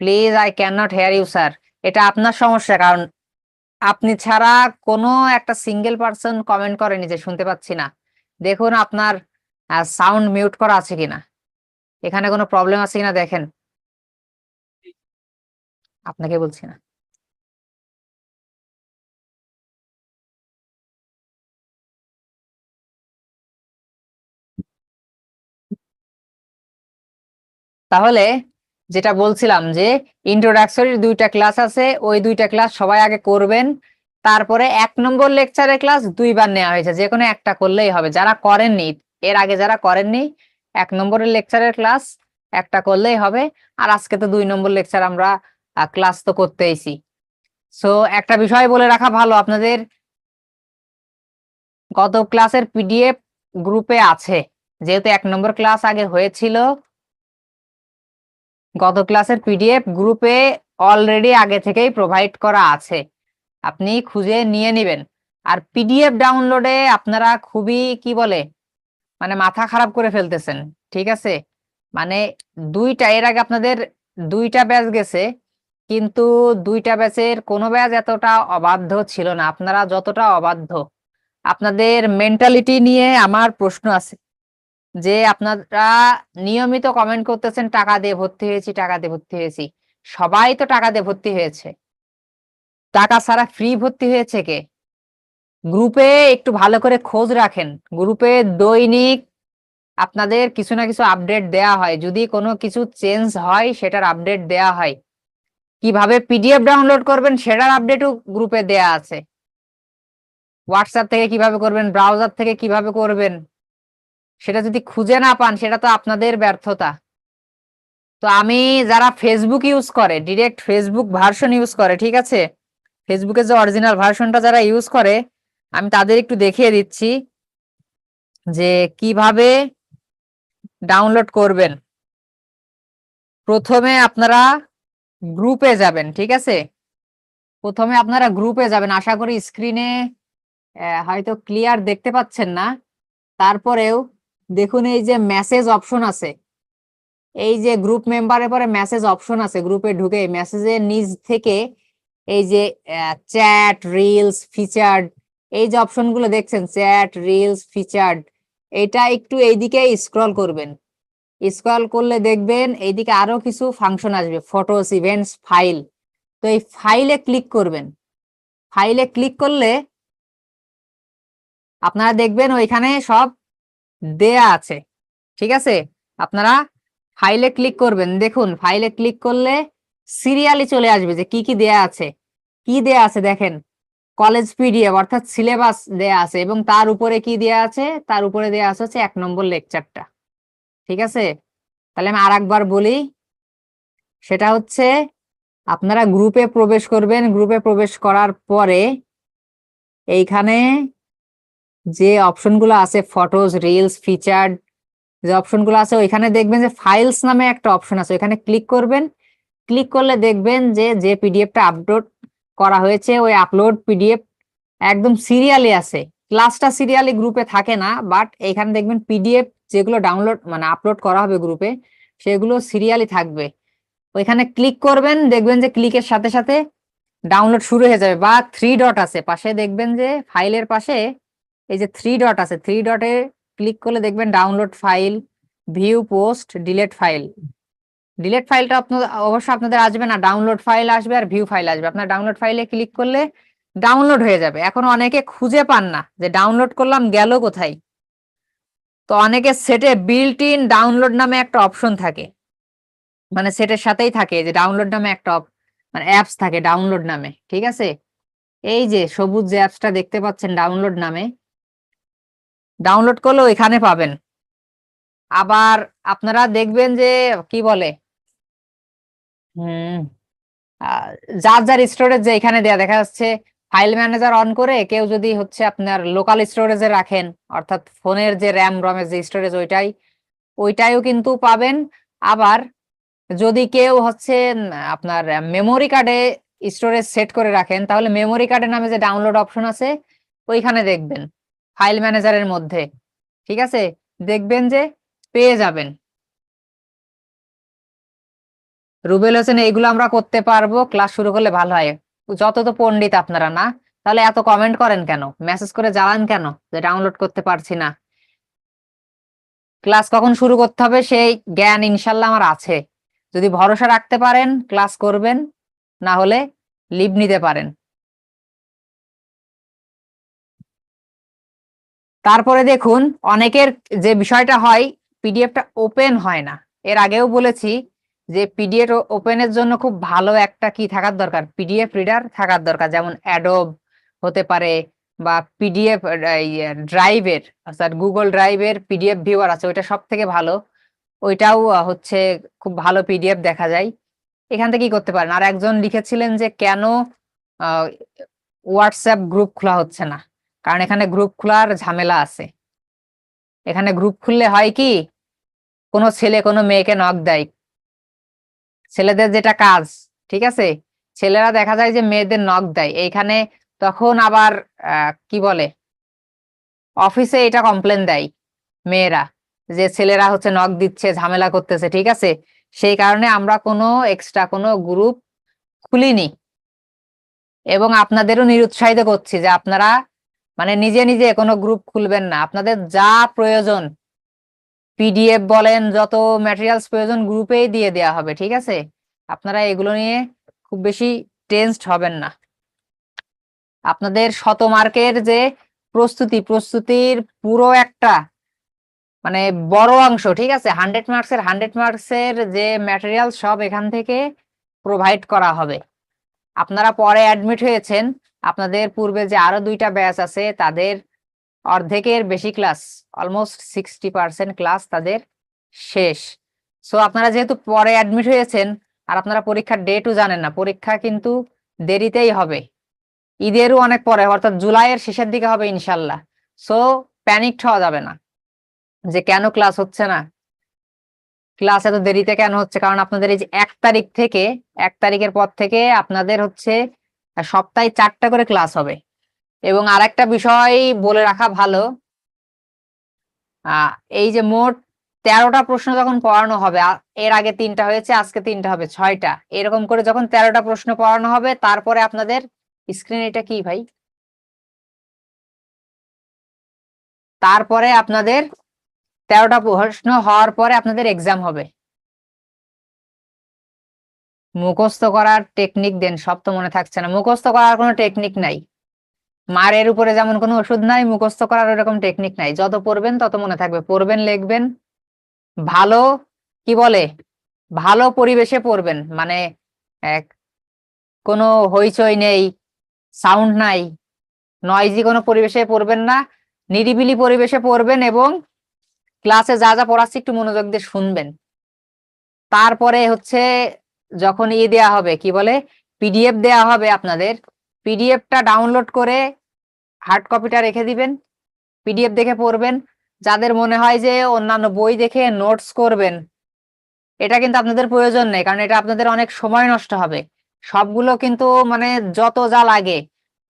S1: Please, I can not hear you sir. এটা আপনার সমস্যা, কারণ আপনি ছাড়া কোনো একটা সিঙ্গেল পার্সন কমেন্ট করেনি যে শুনতে পাচ্ছি না। দেখুন আপনার সাউন্ড মিউট করা আছে কিনা, এখানে কোনো প্রবলেম আছে কিনা দেখেন। আপনাকে বলছি না। তাহলে যেটা বলছিলাম যে ইন্ট্রোডাকশনের 2টা ক্লাস আছে, ওই 2টা ক্লাস সবাই আগে করবেন। তারপরে 1 নম্বর লেকচারের ক্লাস 2বার নেওয়া হয়েছে, যে কোনো একটা করলেই হবে। যারা করেননি এর আগে, যারা করেননি 1 নম্বরের লেকচারের ক্লাস একটা করলেই হবে। আর আজকে তো 2 নম্বর লেকচার আমরা ক্লাস তো করতেইছি। সো একটা বিষয় বলে রাখা ভালো, আপনাদের গত ক্লাসের পিডিএফ গ্রুপে আছে, যেহেতু 1 নম্বর ক্লাস আগে হয়েছিল, গত ক্লাসের পিডিএফ গ্রুপে অলরেডি আগে থেকেই প্রোভাইড করা আছে, আপনি খুঁজে নিয়ে নেবেন। আর পিডিএফ ডাউনলোডে আপনারা খুবই কি বলে মানে মাথা খারাপ করে ফেলতেছেন, ঠিক আছে? মানে 2টা এর আগে আপনাদের 2টা ব্যাচ গেছে, কিন্তু 2টা ব্যাচের কোনো ব্যাচ এতটা অবাধ্য ছিল না আপনারা যতটা অবাধ্য। আপনাদের মেন্টালিটি নিয়ে আমার প্রশ্ন আছে, যে আপনারা নিয়মিত কমেন্ট করতেছেন টাকা দিয়ে ভর্তি হয়েছি, টাকা দিয়ে ভর্তি হয়েছি। সবাই তো টাকা দিয়ে ভর্তি হয়েছে, টাকা ছাড়া ফ্রি ভর্তি হয়েছে কে? গ্রুপে একটু ভালো করে খোঁজ রাখেন, গ্রুপে দৈনিক আপনাদের কিছু না কিছু আপডেট দেয়া হয়, যদি কোনো কিছু চেঞ্জ হয় সেটার আপডেট দেয়া হয়। কিভাবে পিডিএফ ডাউনলোড করবেন সেটার আপডেটও গ্রুপে দেয়া আছে। হোয়াটসঅ্যাপ থেকে কিভাবে করবেন, ব্রাউজার থেকে কিভাবে করবেন, সেটা যদি খুঁজে না পান সেটা তো আপনাদের ব্যর্থতা। তো আমি যারা ফেসবুক ইউজ করে, ডিরেক্ট ফেসবুক ভার্সন ইউজ করে, ঠিক আছে, ফেসবুকের যে অরিজিনাল ভার্সনটা যারা ইউজ করে, আমি তাদের একটু দেখিয়ে দিচ্ছি যে কিভাবে ডাউনলোড করবেন। প্রথমে আপনারা গ্রুপে যাবেন, ঠিক আছে, প্রথমে আপনারা গ্রুপে যাবেন। আশা করি স্ক্রিনে হয়তো ক্লিয়ার দেখতে পাচ্ছেন না, তারপরেও দেখুন এই যে মেসেজ অপশন আছে, এই যে গ্রুপ মেম্বারের পরে মেসেজ অপশন আছে, গ্রুপে ঢুকে মেসেজের নিচ থেকে এই যে চ্যাট, রিলস, ফিচার্ড, এই যে অপশনগুলো দেখছেন, চ্যাট, রিলস, ফিচার্ড, এটা একটু এইদিকে স্ক্রল করবেন। স্ক্রল করলে দেখবেন এইদিকে আরো কিছু ফাংশন আসবে, ফটোস, ইভেন্টস, ফাইল। তো এই ফাইলে ক্লিক করবেন। ফাইলে ক্লিক করলে আপনারা দেখবেন ওইখানে সব দেয়া আছে, ঠিক আছে। আপনারা ফাইলে ক্লিক করবেন, দেখুন ফাইলে ক্লিক করলে সিরিয়ালি চলে আসবে যে কি কি দেয়া আছে। কি দেয়া আছে দেখেন, কলেজ পিডিএফ অর্থাৎ সিলেবাস দেয়া আছে, এবং তার উপরে কি দেয়া আছে, তার উপরে দেয়া আছে হচ্ছে 1 নম্বর লেকচারটা, ঠিক আছে। তাহলে আমি আরেকবার বলি, সেটা হচ্ছে আপনারা গ্রুপে প্রবেশ করবেন। গ্রুপে প্রবেশ করার পরে এইখানে যে অপশনগুলো আছে, ফটোজ, রিলস, ফিচার্ড, যে অপশনগুলো আছে ওইখানে দেখবেন যে ফাইলস নামে একটা অপশন আছে, ওইখানে ক্লিক করবেন। ক্লিক করলে দেখবেন যে যে পিডিএফটা আপলোড করা হয়েছে ওই আপলোড পিডিএফ একদম সিরিয়ালি আছে। ক্লাসটা সিরিয়ালি গ্রুপে থাকে না, বাট এখানে দেখবেন পিডিএফ যেগুলো ডাউনলোড মানে আপলোড করা হবে গ্রুপে, সেগুলো সিরিয়ালি থাকবে। ওইখানে ক্লিক করবেন, দেখবেন যে ক্লিকের সাথে সাথে ডাউনলোড শুরু হয়ে যাবে। বা 3 ডট আছে পাশে, দেখবেন যে ফাইলের পাশে এই যে 3 ডট আছে, 3 ডটে ক্লিক করলে দেখবেন download file, view post, delete file. Delete ফাইলটা আপনাদের অবশ্য আপনাদের আসবে না, ডাউনলোড ফাইল আসবে আর ভিউ ফাইল আসবে। আপনার ডাউনলোড ফাইলে ক্লিক করলে ডাউনলোড হয়ে যাবে। এখন অনেকে খুঁজে পান না যে ডাউনলোড করলাম গেল কোথায়। তো অনেকে সেটে বিল্ট ইন ডাউনলোড নামে একটা অপশন থাকে, মানে সেটের সাথেই থাকে যে ডাউনলোড নামে একটা মানে অ্যাপস থাকে ডাউনলোড নামে, ঠিক আছে। এই যে সবুজ যে অ্যাপসটা দেখতে পাচ্ছেন ডাউনলোড নামে, ডাউনলোড করলেও এখানে পাবেন। আবার আপনারা দেখবেন যে কি বলে হুম যার যার স্টোরেজ যে এখানে দেয়া দেখা যাচ্ছে, ফাইল ম্যানেজার অন করে কেউ যদি হচ্ছে আপনার লোকাল স্টোরেজে রাখেন, অর্থাৎ ফোনের যে র্যাম রমের যে স্টোরেজ ওইটাইও কিন্তু পাবেন। আবার যদি কেউ হচ্ছে আপনার মেমোরি কার্ডে স্টোরেজ সেট করে রাখেন, তাহলে মেমোরি কার্ডের নামে যে ডাউনলোড অপশন আছে ওইখানে দেখবেন ফাইল ম্যানেজারের মধ্যে, ঠিক আছে, দেখবেন যে পেয়ে যাবেন। রুবেল হোসেন, এইগুলো আমরা করতে পারবো, ক্লাস শুরু করলে ভালো হয়। যত তো পণ্ডিত আপনারা না, তাহলে এত কমেন্ট করেন কেন, মেসেজ করে জ্বালান কেন যে ডাউনলোড করতে পারছি না। ক্লাস কখন শুরু করতে হবে সেই জ্ঞান ইনশাল্লাহ আমার আছে। যদি ভরসা রাখতে পারেন ক্লাস করবেন, না হলে লিভ নিতে পারেন। তারপরে দেখুন অনেকের যে বিষয়টা হয়, পিডিএফটা ওপেন হয় না। এর আগেও বলেছি যে পিডিএফ ওপেনের জন্য খুব ভালো একটা কি থাকার দরকার, পিডিএফ রিডার থাকার দরকার, যেমন অ্যাডোব হতে পারে, বা পিডিএফ ড্রাইভের অর্থাৎ গুগল ড্রাইভের পিডিএফ ভিউয়ার আছে, ওইটা সব থেকে ভালো। ওইটাও হচ্ছে খুব ভালো পিডিএফ দেখা যায়। এখান থেকে কি করতে পারেন। আর একজন লিখেছিলেন যে কেন হোয়াটসঅ্যাপ গ্রুপ খোলা হচ্ছে না, কারণ এখানে গ্রুপ খোলার ঝামেলা আছে। এখানে গ্রুপ খুললে হয় কি, কোনো ছেলে কোনো মেয়েকে নক দেয়, ছেলেদের যেটা কাজ, ঠিক আছে, ছেলেরা দেখা যায় যে মেয়েদের নক দেয় এইখানে, তখন আবার কি বলে অফিসে এটা কমপ্লেন দেয় মেয়েরা যে ছেলেরা হচ্ছে নক দিচ্ছে, ঝামেলা করতেছে, ঠিক আছে। সেই কারণে আমরা কোনো এক্সট্রা কোনো গ্রুপ খুলিনি, এবং আপনাদেরও নিরুৎসাহিত করছি যে আপনারা মানে নিজে নিজে কোনো গ্রুপ খুলবেন না। আপনাদের যা প্রয়োজন পিডিএফ বলেন, যত ম্যাটেরিয়ালস প্রয়োজন গ্রুপেই দিয়ে দেয়া হবে, ঠিক আছে। আপনারা এগুলো নিয়ে খুব বেশি টেনসড হবেন না। আপনাদের শতমার্কের যে প্রস্তুতির পুরো একটা মানে বড় অংশ, ঠিক আছে, 100 মার্কসের যে ম্যাটেরিয়াল সব এখান থেকে প্রোভাইড করা হবে। আপনারা পরে অ্যাডমিট হয়েছেন, আপনাদের পূর্বে যে আরো 2টা ব্যাচ আছে তাদের অর্ধেকের বেশি ক্লাস, অলমোস্ট 60% ক্লাস তাদের শেষ। সো আপনারা যেহেতু পরে অ্যাডমিট হয়েছেন আর আপনারা পরীক্ষার ডেটও জানেন না, পরীক্ষা কিন্তু দেরিতেই হবে, ঈদেরও অনেক পরে, অর্থাৎ জুলাইয়ের শেষের দিকে হবে ইনশাল্লাহ। সো প্যানিক হওয়া যাবে না যে কেন ক্লাস হচ্ছে না, ক্লাস এত দেরিতে কেন হচ্ছে, কারণ আপনাদের এই যে 1 তারিখ থেকে, 1 তারিখের পর থেকে আপনাদের হচ্ছে সপ্তাহে 4টা করে ক্লাস হবে। এবং আরেকটা বিষয় বলে রাখা ভালো, এই যে মোট 13টা প্রশ্ন যখন পড়ানো হবে, এর আগে 3টা হয়েছে, আজকে 3টা হবে, 6টা, এরকম করে যখন 13টা প্রশ্ন পড়ানো হবে, তারপরে আপনাদের স্ক্রিন, এটা কি ভাই, তারপরে আপনাদের 13টা প্রশ্ন হওয়ার পরে আপনাদের এক্সাম হবে। মুখস্থ করার টেকনিক দেন, সব তো মনে থাকছে না, মুখস্থ করার কোনো টেকনিক নাই, মারের উপরে যেমন কোনো ওষুধ নাই, মুখস্থ করার ওরকম টেকনিক নাই, যত পড়বেন তত মনে থাকবে, পড়বেন লিখবেন, ভালো কি বলে, ভালো পরিবেশে পড়বেন, মানে এক কোনো হইচই নেই, সাউন্ড নাই, নয়জি কোনো পরিবেশে পড়বেন না, নিরিবিলি পরিবেশে পড়বেন এবং ক্লাসে যা যা পড়াচ্ছি একটু মনোযোগ দিয়ে শুনবেন। তারপরে হচ্ছে যখন দেয়া হবে, কি বলে, পিডিএফ দেয়া হবে আপনাদের, পিডিএফটা ডাউনলোড করে হার্ড কপিটা রেখে দিবেন, পিডিএফ দেখে পড়বেন। যাদের মনে হয় যে অন্যান্য বই দেখে নোটস করবেন, এটা কিন্তু আপনাদের প্রয়োজন নেই, কারণ এটা আপনাদের অনেক সময় নষ্ট হবে। সবগুলো কিন্তু মানে যত যা লাগে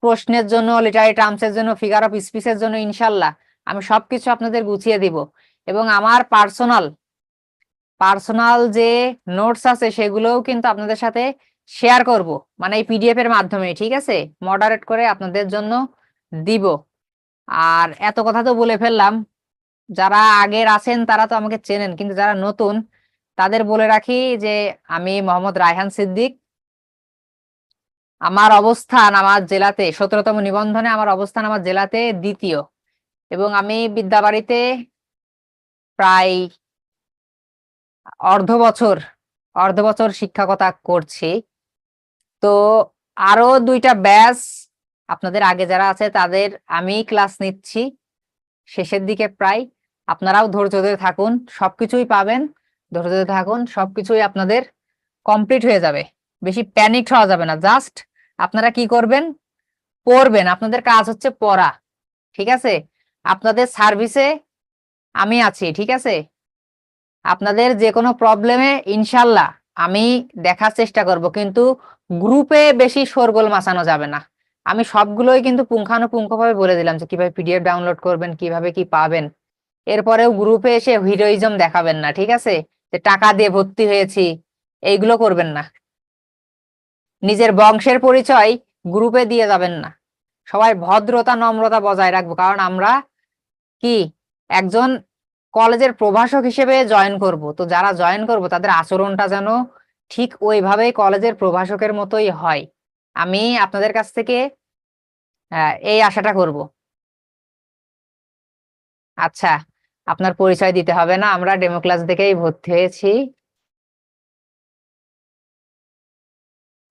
S1: প্রশ্নের জন্য, লিটারি টার্মসের জন্য, ফিগার অফ স্পিচের জন্য, ইনশাল্লাহ আমি সবকিছু আপনাদের গুছিয়ে দিব। এবং আমার পার্সোনাল যে নোটস আছে সেগুলোও কিন্তু আপনাদের সাথে শেয়ার করব, মানে এই পিডিএফ এর মাধ্যমে, ঠিক আছে, মডারেট করে আপনাদের জন্য দিব। আর এত কথা তো বলে ফেললাম, যারা আগের আছেন তারা তো আমাকে চেনেন, কিন্তু যারা নতুন তাদের বলে রাখি যে আমি মোহাম্মদ রায়হান সিদ্দিক, আমার অবস্থান আমার জেলাতে 17তম নিবন্ধনে, আমার অবস্থান আমার জেলাতে 2য়, এবং আমি বিদ্যাবাড়িতে প্রায় অর্ধ বছর শিক্ষকতা করছি। তো আরো 2টা ব্যাচ আপনাদের আগে যারা আছে তাদের আমি ক্লাস নিচ্ছি শেষের দিকে প্রায়, আপনারাও ধৈর্য ধরে থাকুন, সবকিছুই পাবেন, ধৈর্য ধরে থাকুন, সবকিছুই আপনাদের কমপ্লিট হয়ে যাবে, বেশি প্যানিক হওয়া যাবে না। জাস্ট আপনারা কি করবেন, পড়বেন, আপনাদের কাজ হচ্ছে পড়া, ঠিক আছে, আপনাদের সার্ভিসে আমি আছি, ঠিক আছে, আপনাদের যে কোনো প্রবলেমে ইনশাল্লাহ আমি দেখার চেষ্টা করব, কিন্তু গ্রুপে বেশি শোরগোল মাচানো যাবে না। আমি সবগুলোই কিন্তু পুঙ্খানুপুঙ্খভাবে বলে দিলাম যে কিভাবে পিডিএফ ডাউনলোড করবেন, কিভাবে কি পাবেন। এরপরেও গ্রুপে এসে হিরোইজম দেখাবেন না, ঠিক আছে, যে টাকা দিয়ে ভর্তি হয়েছি, এইগুলো করবেন না। নিজের বংশের পরিচয় গ্রুপে দিয়ে যাবেন না, সবাই ভদ্রতা নম্রতা বজায় রাখবো, কারণ আমরা কি একজন কলেজের প্রভাষক হিসেবে জয়েন করব, তো যারা জয়েন করব তাদের আচরণটা যেন ঠিক ওইভাবেই কলেজের প্রভাষকের মতোই হয়, আমি আপনাদের কাছ থেকে এই আশাটা করব। আচ্ছা, আপনার পরিচয় দিতে হবে না, আমরা ডেমো ক্লাস দেখেই ভর্তি হয়েছি,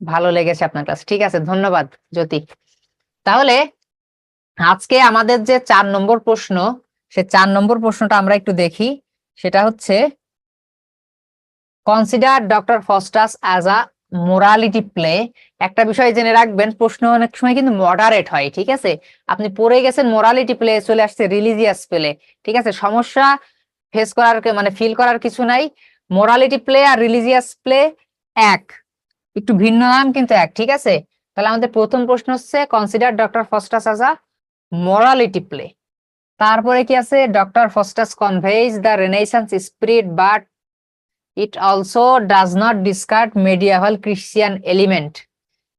S1: ভালো লেগেছে আপনার ক্লাস, ঠিক আছে, ধন্যবাদ জ্যোতি। তাহলে আজকে আমাদের যে 4 নম্বর প্রশ্ন, সে 4 নম্বর প্রশ্নটা আমরা একটু দেখি। সেটা হচ্ছে, consider Doctor Faustus as a morality play. একটা বিষয় জেনে রাখবেন, প্রশ্ন অনেক সময় কিন্তু মডারেট হয়, ঠিক আছে, আপনি পড়ে গেছেন মোরালিটি প্লে, চলে আসছে রিলিজিয়াস প্লে, ঠিক আছে, সমস্যা ফেস করার মানে ফিল করার কিছু নাই, মোরালিটি প্লে আর রিলিজিয়াস প্লে এক, একটু ভিন্ন নাম কিন্তু এক, ঠিক আছে। তাহলে আমাদের প্রথম প্রশ্ন হচ্ছে, consider Doctor Faustus as a morality play. তারপরে কি আছে, Doctor Faustus conveys the renaissance spirit but it also does not discard medieval Christian element.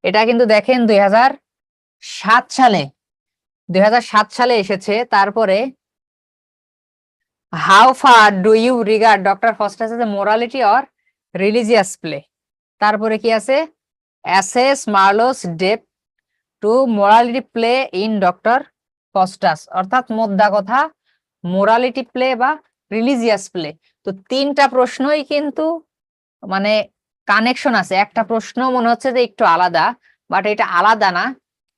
S1: এটা কিন্তু দেখেন 2007 সালে এসেছে। তারপরে, how far do you regard Doctor Faustus as a morality or religious play. তারপরে কি আছে, assess Marlowe's depth to morality play in Doctor Faustus, অর্থাৎ মোদ্দা কথা মোরালিটি প্লে বা রিলিজিয়াস প্লে। তো 3টা প্রশ্নই কিন্তু মানে কানেকশন আছে, একটা প্রশ্ন মনে হচ্ছে যে একটু আলাদা, বাট এটা আলাদা না,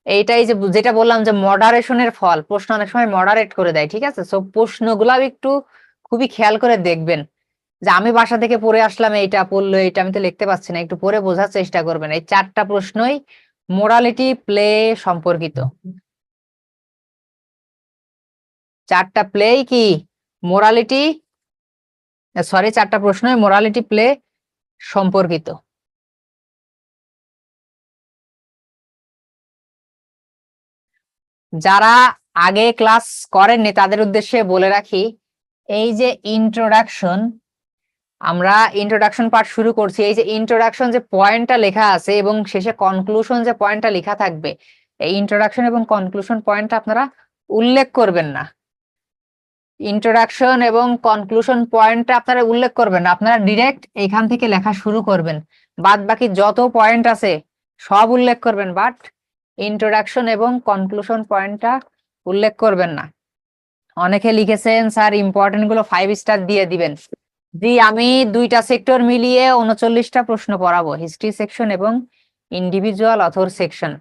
S1: এইটাই যে যেটা বললাম যে মডারেশনের ফল, প্রশ্ন অনেক সময় মডারেট করে দেয়, ঠিক আছে? সো প্রশ্নগুলাও একটু খুবই খেয়াল করে দেখবেন, যে আমি বাসা থেকে পড়ে আসলাম এইটা পড়লো এইটা আমি তো লিখতে পারছি না, একটু পড়ে বোঝার চেষ্টা করবেন। এই 4টা প্রশ্নই মোরালিটি প্লে সম্পর্কিত। 4টা প্লেই কি মোরালিটি, সরি 4টা প্রশ্নই মোরালিটি প্লে সম্পর্কিত। যারা আগে ক্লাস করেননি তাদের উদ্দেশ্যে বলে রাখি, এই যে ইন্ট্রোডাকশন, আমরা ইন্ট্রোডাকশন পার্ট শুরু করছি, এই যে ইন্ট্রোডাকশন যে পয়েন্টটা লেখা আছে এবং শেষে কনক্লুশন যে পয়েন্টটা লেখা থাকবে, এই ইন্ট্রোডাকশন এবং কনক্লুশন পয়েন্টটা আপনারা উল্লেখ করবেন না। ইন্ট্রোডাকশন এবং কনক্লুশন পয়েন্টটা আপনারা উল্লেখ করবেন না, আপনারা ডিরেক্ট এখান থেকে লেখা শুরু করবেন। বাদ বাকি যত পয়েন্ট আছে সব উল্লেখ করবেন, বাট ইন্ট্রোডাকশন এবং কনক্লুশন পয়েন্টটা উল্লেখ করবেন না। অনেকে লিখেছেন স্যার ইম্পর্টেন্ট গুলো 5 স্টার দিয়ে দিবেন। জি, আমি 2টা সেক্টর মিলিয়ে 39টা প্রশ্ন পড়াবো, হিস্ট্রি সেকশন এবং ইন্ডিভিজুয়াল অথর সেকশন।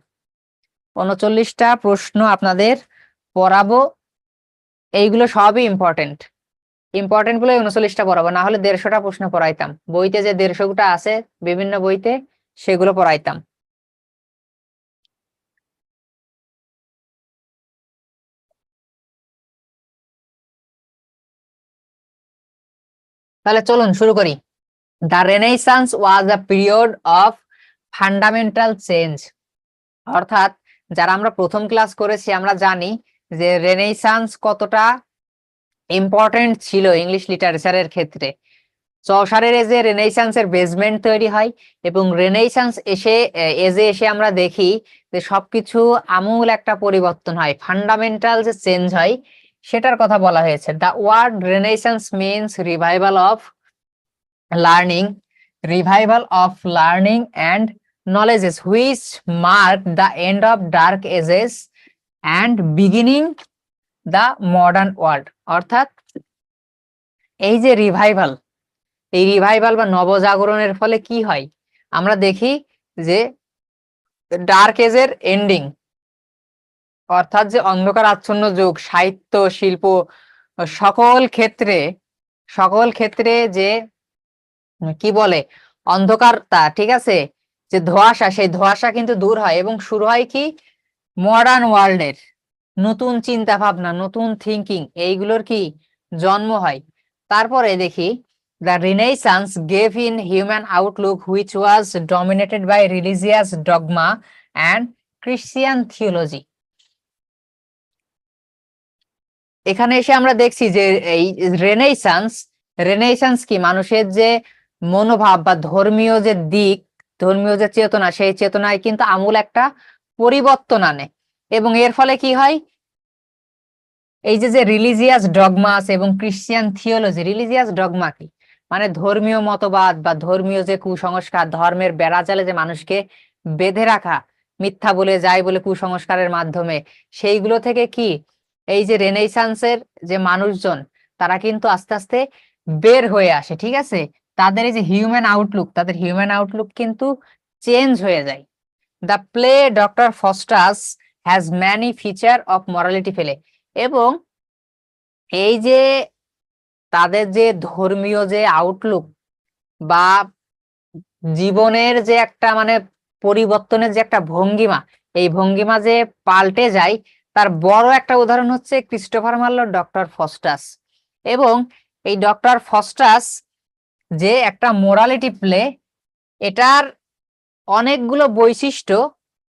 S1: 39টা প্রশ্ন আপনাদের পড়াবো, এইগুলো সবই ইম্পর্টেন্ট। ইম্পর্টেন্ট গুলো 39টা পড়াবো, না হলে 150টা প্রশ্ন পড়াইতাম। বইতে যে 150টা আছে বিভিন্ন বইতে, সেগুলো পড়াইতাম। তাহলে চলুন শুরু করি। The renaissance was a period of fundamental change. অর্থাৎ যারা আমরা প্রথম ক্লাস করেছি আমরা জানি যে রেনেসান্স কতটা ইম্পর্টেন্ট ছিল ইংলিশ লিটারেচারের ক্ষেত্রে। চৌসারের এজে রেনেসান্সের বেসমেন্ট তৈরি হয় এবং রেনেসান্স এসে আমরা দেখি যে সবকিছু আমূল একটা পরিবর্তন হয়, ফান্ডামেন্টাল যে চেঞ্জ হয় সেটার কথা বলা হয়েছে। The word renaissance means revival of learning and knowledges which marked the end of dark ages and beginning the modern world। অর্থাৎ এই যে রিভাইভাল, এই রিভাইভাল বা নবজাগরণের ফলে কি হয়, আমরা দেখি যে ডার্ক এজের এন্ডিং, অর্থাৎ যে অন্ধকার আচ্ছন্ন যুগ, সাহিত্য শিল্প সকল ক্ষেত্রে যে কি বলে অন্ধকারতা, ঠিক আছে, যে ধোঁয়াশা, সেই ধোঁয়াশা কিন্তু দূর হয় এবং শুরু হয় কি মডার্ন ওয়ার্ল্ডের নতুন চিন্তা ভাবনা, নতুন থিঙ্কিং, এইগুলোর কি জন্ম হয়। তারপরে দেখি the renaissance gave in human outlook which was dominated by religious dogma and Christian theology. এখানে এসে আমরা দেখছি যে এই রেনেসান্স কি মানুষের যে মনোভাব বা ধর্মীয় যে দিক, ধর্মীয় যে চেতনা, সেই চেতনায় কিন্তু আমূল একটা পরিবর্তন আনে। এবং এর ফলে কি হয়, এই যে রিলিজিয়াস ডগমাস এবং ক্রিশ্চিয়ান থিওলজি, রিলিজিয়াস ডগমা কি মানে ধর্মীয় মতবাদ বা ধর্মীয় যে কুসংস্কার, ধর্মের বেড়াজালে যে মানুষকে বেঁধে রাখা, মিথ্যা বলে যাই বলে কুসংস্কারের মাধ্যমে, সেইগুলো থেকে কি এই যে রেনেসান্সের যে মানুষজন তারা কিন্তু আস্তে আস্তে বের হয়ে আসে, ঠিক আছে? তাদের এই যে তাদের হিউম্যান আউটলুক কিন্তু চেঞ্জ হয়ে যায়। The play Doctor Faustus has many feature of morality ফেলে। এবং এই যে তাদের যে ধর্মীয় যে আউটলুক বা জীবনের যে একটা মানে পরিবর্তনের যে একটা ভঙ্গিমা, এই ভঙ্গিমা যে পাল্টে যায়, তার বড় একটা উদাহরণ হচ্ছে ক্রিস্টোফার মার্লোর ডক্টর ফস্টাস। এবং এই ডক্টর ফস্টাস যে একটা মোরালিটি প্লে, এটার অনেকগুলো বৈশিষ্ট্য